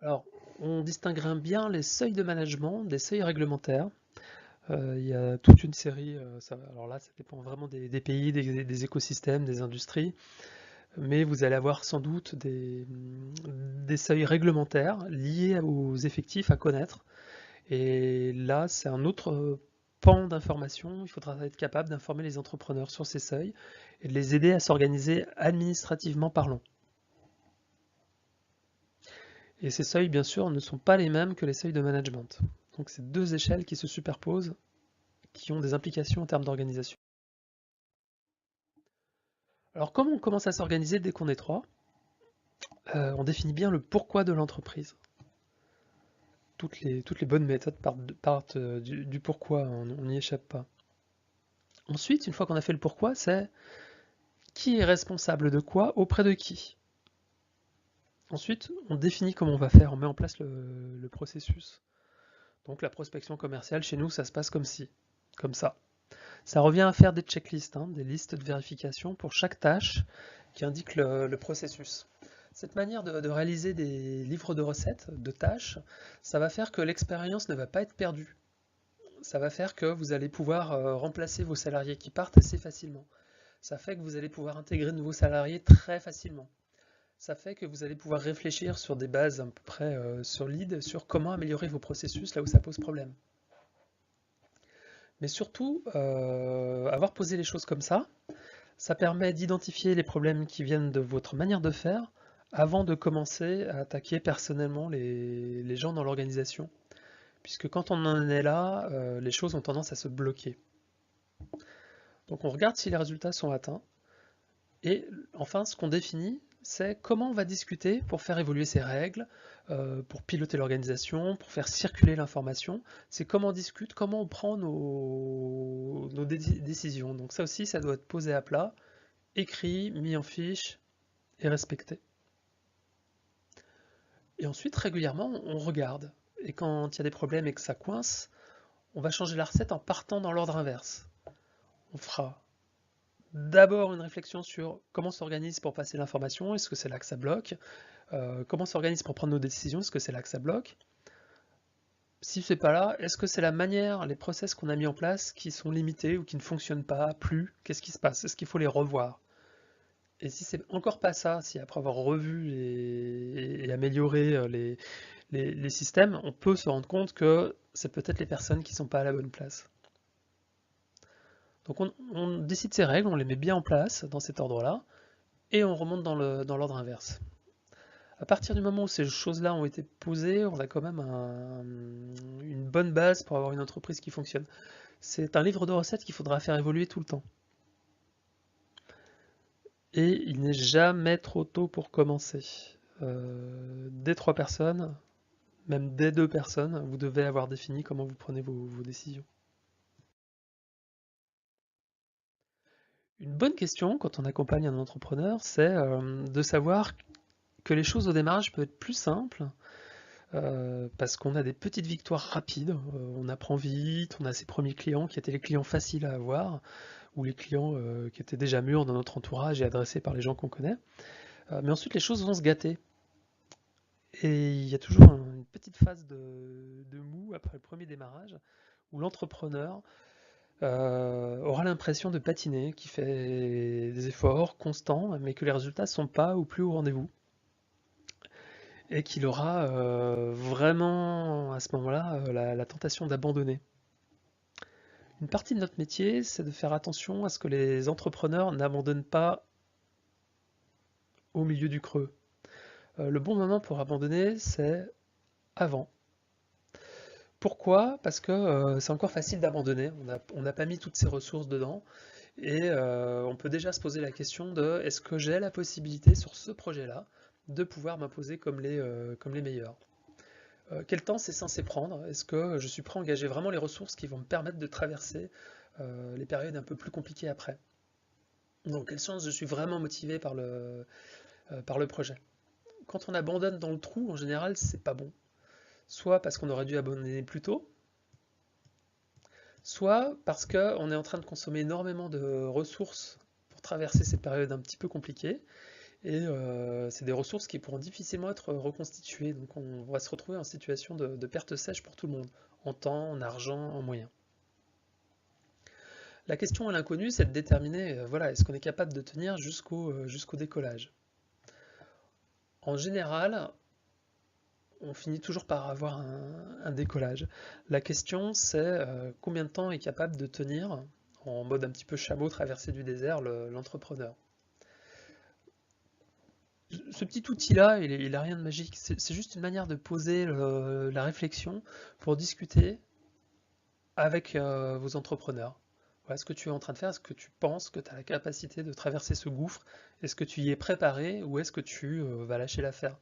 Alors, on distinguerait bien les seuils de management des seuils réglementaires. Il y a toute une série, alors là ça dépend vraiment des pays, des écosystèmes, des industries, mais vous allez avoir sans doute des seuils réglementaires liés aux effectifs à connaître. Et là, c'est un autre pan d'information. Il faudra être capable d'informer les entrepreneurs sur ces seuils et de les aider à s'organiser administrativement parlant. Et ces seuils, bien sûr, ne sont pas les mêmes que les seuils de management. Donc c'est deux échelles qui se superposent, qui ont des implications en termes d'organisation. Alors comment on commence à s'organiser dès qu'on est trois? On définit bien le pourquoi de l'entreprise. Toutes les bonnes méthodes partent du pourquoi, on n'y échappe pas. Ensuite, une fois qu'on a fait le pourquoi, c'est qui est responsable de quoi auprès de qui. Ensuite, on définit comment on va faire, on met en place le processus. Donc la prospection commerciale, chez nous, ça se passe comme ça. Ça revient à faire des checklists, hein, des listes de vérification pour chaque tâche qui indique le processus. Cette manière de réaliser des livres de recettes, de tâches, ça va faire que l'expérience ne va pas être perdue. Ça va faire que vous allez pouvoir remplacer vos salariés qui partent assez facilement. Ça fait que vous allez pouvoir intégrer de nouveaux salariés très facilement. Ça fait que vous allez pouvoir réfléchir sur des bases à peu près solides sur comment améliorer vos processus là où ça pose problème. Mais surtout, avoir posé les choses comme ça permet d'identifier les problèmes qui viennent de votre manière de faire avant de commencer à attaquer personnellement les gens dans l'organisation. Puisque quand on en est là, les choses ont tendance à se bloquer. Donc on regarde si les résultats sont atteints. Et enfin, ce qu'on définit, c'est comment on va discuter pour faire évoluer ces règles, pour piloter l'organisation, pour faire circuler l'information. C'est comment on discute, comment on prend nos décisions. Donc ça aussi, ça doit être posé à plat, écrit, mis en fiche et respecté. Et ensuite, régulièrement, on regarde. Et quand il y a des problèmes et que ça coince, on va changer la recette en partant dans l'ordre inverse. On fera d'abord une réflexion sur comment on s'organise pour passer l'information, est-ce que c'est là que ça bloque? Comment on s'organise pour prendre nos décisions, est-ce que c'est là que ça bloque? Si c'est pas là, est-ce que c'est la manière, les process qu'on a mis en place qui sont limités ou qui ne fonctionnent pas plus? Qu'est-ce qui se passe? Est-ce qu'il faut les revoir? Et si c'est encore pas ça, si après avoir revu et amélioré les systèmes, on peut se rendre compte que c'est peut-être les personnes qui sont pas à la bonne place. Donc on décide ces règles, on les met bien en place dans cet ordre-là, et on remonte dans l'ordre inverse. À partir du moment où ces choses-là ont été posées, on a quand même une bonne base pour avoir une entreprise qui fonctionne. C'est un livre de recettes qu'il faudra faire évoluer tout le temps. Et il n'est jamais trop tôt pour commencer. Dès 3 personnes, même dès 2 personnes, vous devez avoir défini comment vous prenez vos décisions. Une bonne question quand on accompagne un entrepreneur, c'est de savoir que les choses au démarrage peuvent être plus simples parce qu'on a des petites victoires rapides, on apprend vite, on a ses premiers clients qui étaient les clients faciles à avoir ou les clients qui étaient déjà mûrs dans notre entourage et adressés par les gens qu'on connaît. Mais ensuite les choses vont se gâter. Et il y a toujours une petite phase de mou après le premier démarrage où l'entrepreneur aura l'impression de patiner, qui fait des efforts constants, mais que les résultats ne sont pas ou plus au rendez-vous. Et qu'il aura vraiment à ce moment-là la tentation d'abandonner. Une partie de notre métier, c'est de faire attention à ce que les entrepreneurs n'abandonnent pas au milieu du creux. Le bon moment pour abandonner, c'est avant. Pourquoi? Parce que c'est encore facile d'abandonner, on n'a pas mis toutes ses ressources dedans, et on peut déjà se poser la question de est-ce que j'ai la possibilité sur ce projet-là de pouvoir m'imposer comme les meilleurs? Quel temps c'est censé prendre? Est-ce que je suis prêt à engager vraiment les ressources qui vont me permettre de traverser les périodes un peu plus compliquées après? Donc, quel sens je suis vraiment motivé par le projet? Quand on abandonne dans le trou, en général, c'est pas bon. Soit parce qu'on aurait dû abandonner plus tôt, soit parce qu'on est en train de consommer énormément de ressources pour traverser ces périodes un petit peu compliquées, et c'est des ressources qui pourront difficilement être reconstituées, donc on va se retrouver en situation de perte sèche pour tout le monde, en temps, en argent, en moyens. La question à l'inconnu, c'est de déterminer, voilà, est-ce qu'on est capable de tenir jusqu'au décollage? En général, on finit toujours par avoir un décollage. La question, c'est combien de temps est capable de tenir, en mode un petit peu chameau traversé du désert, l'entrepreneur. Ce petit outil-là, il n'a rien de magique. C'est juste une manière de poser la réflexion pour discuter avec vos entrepreneurs. Voilà ce que tu es en train de faire. Est-ce que tu penses que tu as la capacité de traverser ce gouffre? Est-ce que tu y es préparé ou est-ce que tu vas lâcher l'affaire?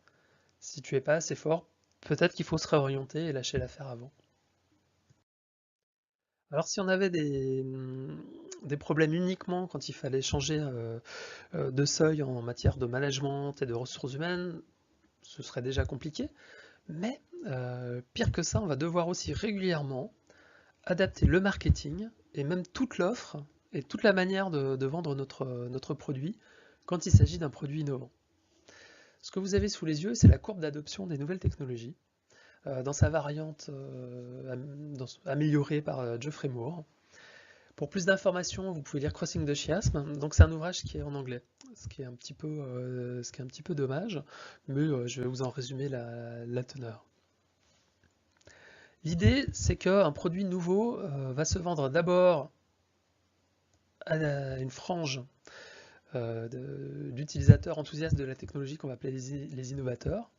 Si tu es pas assez fort, peut-être qu'il faut se réorienter et lâcher l'affaire avant. Alors si on avait des problèmes uniquement quand il fallait changer de seuil en matière de management et de ressources humaines, ce serait déjà compliqué. Mais pire que ça, on va devoir aussi régulièrement adapter le marketing et même toute l'offre et toute la manière de vendre notre produit quand il s'agit d'un produit innovant. Ce que vous avez sous les yeux, c'est la courbe d'adoption des nouvelles technologies dans sa variante améliorée par Geoffrey Moore. Pour plus d'informations, vous pouvez lire Crossing the Chiasm. Donc c'est un ouvrage qui est en anglais, ce qui est un petit peu dommage, mais je vais vous en résumer la teneur. L'idée, c'est qu'un produit nouveau va se vendre d'abord à une frange d'utilisateurs enthousiastes de la technologie qu'on va appeler les innovateurs.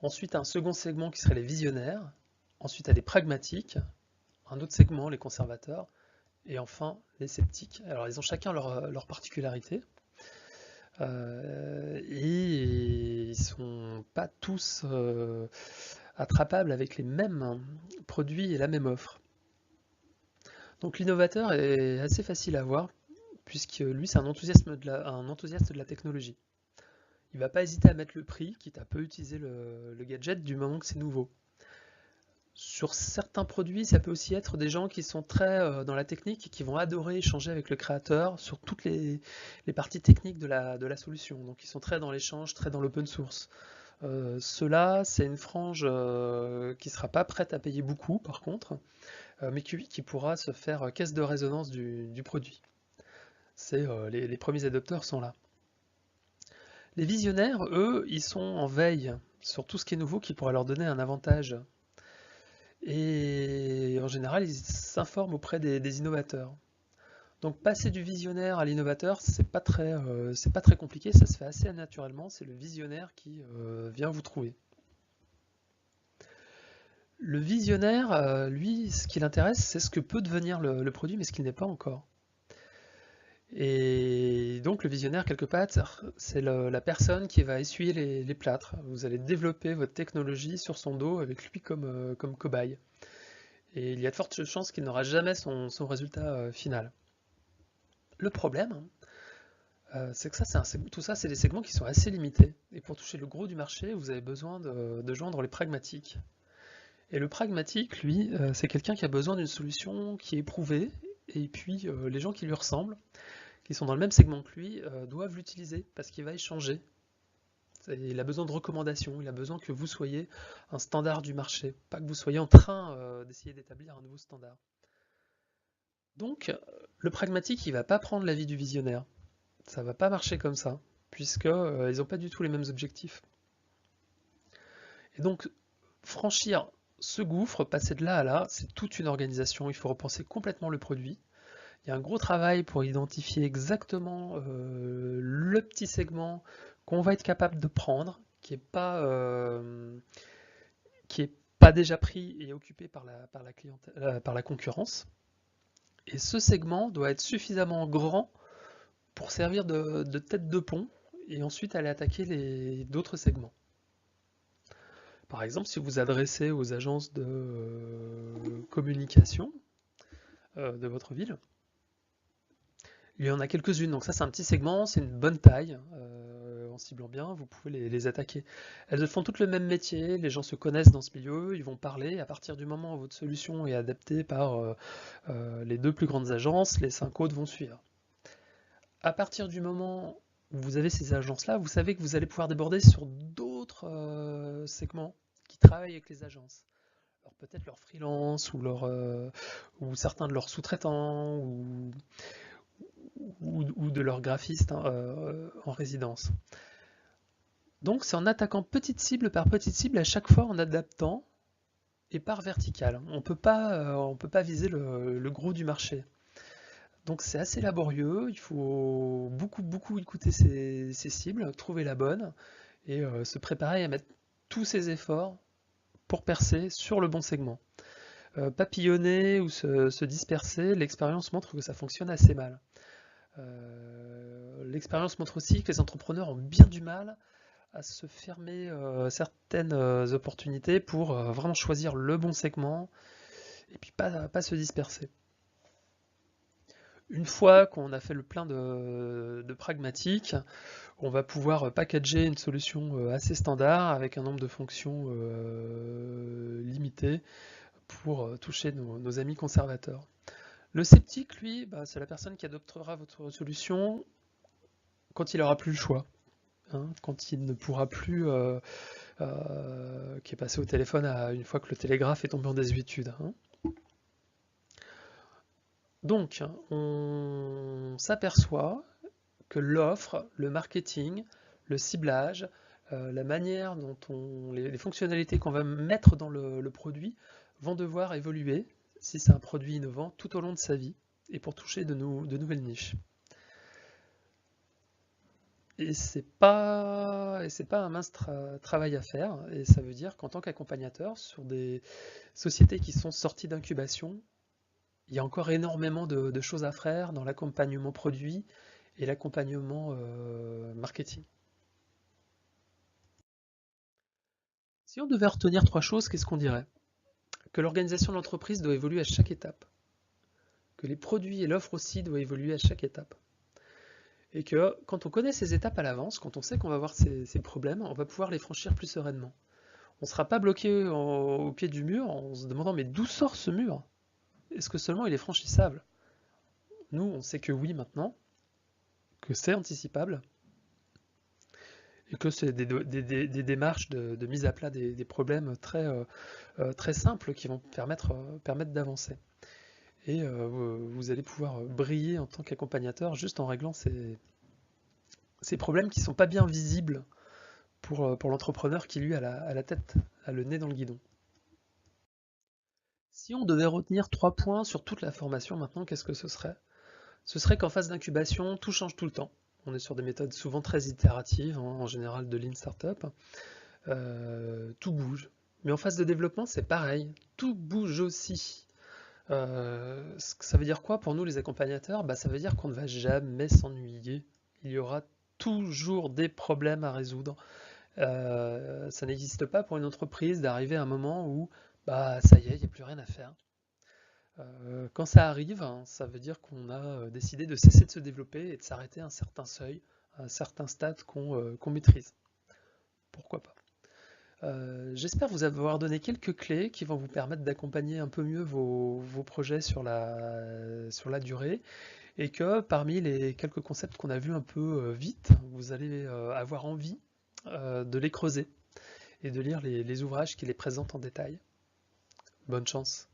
Ensuite, un second segment qui serait les visionnaires. Ensuite, à des pragmatiques. Un autre segment, les conservateurs. Et enfin, les sceptiques. Alors, ils ont chacun leur particularité. Et ils ne sont pas tous attrapables avec les mêmes produits et la même offre. Donc l'innovateur est assez facile à voir, puisque lui c'est un enthousiaste de la technologie. Il ne va pas hésiter à mettre le prix, quitte à peu utiliser le gadget du moment que c'est nouveau. Sur certains produits, ça peut aussi être des gens qui sont très dans la technique et qui vont adorer échanger avec le créateur sur toutes les parties techniques de la solution. Donc ils sont très dans l'échange, très dans l'open source. Cela, c'est une frange qui ne sera pas prête à payer beaucoup par contre, mais qui pourra se faire caisse de résonance du produit. Les premiers adopteurs sont là. Les visionnaires, eux, ils sont en veille sur tout ce qui est nouveau qui pourrait leur donner un avantage. Et en général, ils s'informent auprès des innovateurs. Donc passer du visionnaire à l'innovateur, c'est pas très compliqué, ça se fait assez naturellement, c'est le visionnaire qui vient vous trouver. Le visionnaire, lui, ce qui l'intéresse, c'est ce que peut devenir le produit, mais ce qu'il n'est pas encore. Et donc le visionnaire, quelque part, c'est la personne qui va essuyer les plâtres. Vous allez développer votre technologie sur son dos avec lui comme cobaye. Et il y a de fortes chances qu'il n'aura jamais son résultat final. Le problème, c'est que tout ça, c'est des segments qui sont assez limités. Et pour toucher le gros du marché, vous avez besoin de joindre les pragmatiques. Et le pragmatique, lui, c'est quelqu'un qui a besoin d'une solution qui est éprouvée, et puis les gens qui lui ressemblent, qui sont dans le même segment que lui, doivent l'utiliser parce qu'il va échanger. Il a besoin de recommandations, il a besoin que vous soyez un standard du marché, pas que vous soyez en train d'essayer d'établir un nouveau standard. Donc, le pragmatique, il ne va pas prendre l'avis du visionnaire. Ça ne va pas marcher comme ça, puisqu'ils n'ont pas du tout les mêmes objectifs. Et donc, franchir ce gouffre, passer de là à là, c'est toute une organisation. Il faut repenser complètement le produit. Il y a un gros travail pour identifier exactement le petit segment qu'on va être capable de prendre, qui n'est pas déjà pris et occupé par la concurrence. Et ce segment doit être suffisamment grand pour servir de tête de pont et ensuite aller attaquer d'autres segments. Par exemple, si vous vous adressez aux agences de communication de votre ville, il y en a quelques-unes, donc ça c'est un petit segment, c'est une bonne taille, en ciblant bien, vous pouvez les attaquer. Elles font toutes le même métier, les gens se connaissent dans ce milieu, ils vont parler, à partir du moment où votre solution est adaptée par les 2 plus grandes agences, les 5 autres vont suivre. À partir du moment où vous avez ces agences-là, vous savez que vous allez pouvoir déborder sur d'autres segments qui travaillent avec les agences. Alors peut-être leurs freelance ou certains de leurs sous-traitants ou de leurs graphistes en résidence. Donc c'est en attaquant petite cible par petite cible, à chaque fois en adaptant et par verticale. On peut pas viser le gros du marché. Donc c'est assez laborieux, il faut beaucoup écouter ses cibles, trouver la bonne et se préparer à mettre tous ses efforts pour percer sur le bon segment. Papillonner ou se disperser, l'expérience montre que ça fonctionne assez mal. L'expérience montre aussi que les entrepreneurs ont bien du mal à se fermer certaines opportunités pour vraiment choisir le bon segment et puis pas se disperser. Une fois qu'on a fait le plein de pragmatique, on va pouvoir packager une solution assez standard avec un nombre de fonctions limité pour toucher nos amis conservateurs. Le sceptique, lui, c'est la personne qui adoptera votre solution quand il n'aura plus le choix. Quand il ne pourra plus, qui est passé au téléphone une fois que le télégraphe est tombé en désuétude. Donc, on s'aperçoit que l'offre, le marketing, le ciblage, la manière dont les fonctionnalités qu'on va mettre dans le produit vont devoir évoluer, si c'est un produit innovant, tout au long de sa vie, et pour toucher de nouvelles niches. Et c'est pas un mince travail à faire, et ça veut dire qu'en tant qu'accompagnateur, sur des sociétés qui sont sorties d'incubation, il y a encore énormément de choses à faire dans l'accompagnement produit et l'accompagnement marketing. Si on devait retenir 3 choses, qu'est-ce qu'on dirait? Que l'organisation de l'entreprise doit évoluer à chaque étape, que les produits et l'offre aussi doivent évoluer à chaque étape, et que quand on connaît ces étapes à l'avance, quand on sait qu'on va avoir ces problèmes, on va pouvoir les franchir plus sereinement. On ne sera pas bloqué au pied du mur en se demandant mais d'où sort ce mur? Est-ce que seulement il est franchissable? Nous, on sait que oui maintenant, que c'est anticipable, et que c'est des démarches de mise à plat des problèmes très simples qui vont permettre d'avancer. Et vous allez pouvoir briller en tant qu'accompagnateur juste en réglant ces problèmes qui ne sont pas bien visibles pour l'entrepreneur qui lui a la tête, a le nez dans le guidon. Si on devait retenir 3 points sur toute la formation maintenant, qu'est-ce que ce serait? ce serait qu'en phase d'incubation, tout change tout le temps. On est sur des méthodes souvent très itératives, hein, en général de Lean Startup. Tout bouge. Mais en phase de développement, c'est pareil, tout bouge aussi. Ça veut dire quoi pour nous les accompagnateurs? Ça veut dire qu'on ne va jamais s'ennuyer. Il y aura toujours des problèmes à résoudre. Ça n'existe pas pour une entreprise d'arriver à un moment où ça y est, il n'y a plus rien à faire. Quand ça arrive, hein, ça veut dire qu'on a décidé de cesser de se développer et de s'arrêter à un certain seuil, à un certain stade qu'on maîtrise. Pourquoi pas? J'espère vous avoir donné quelques clés qui vont vous permettre d'accompagner un peu mieux vos projets sur la durée et que parmi les quelques concepts qu'on a vus un peu vite, vous allez avoir envie de les creuser et de lire les ouvrages qui les présentent en détail. Bonne chance!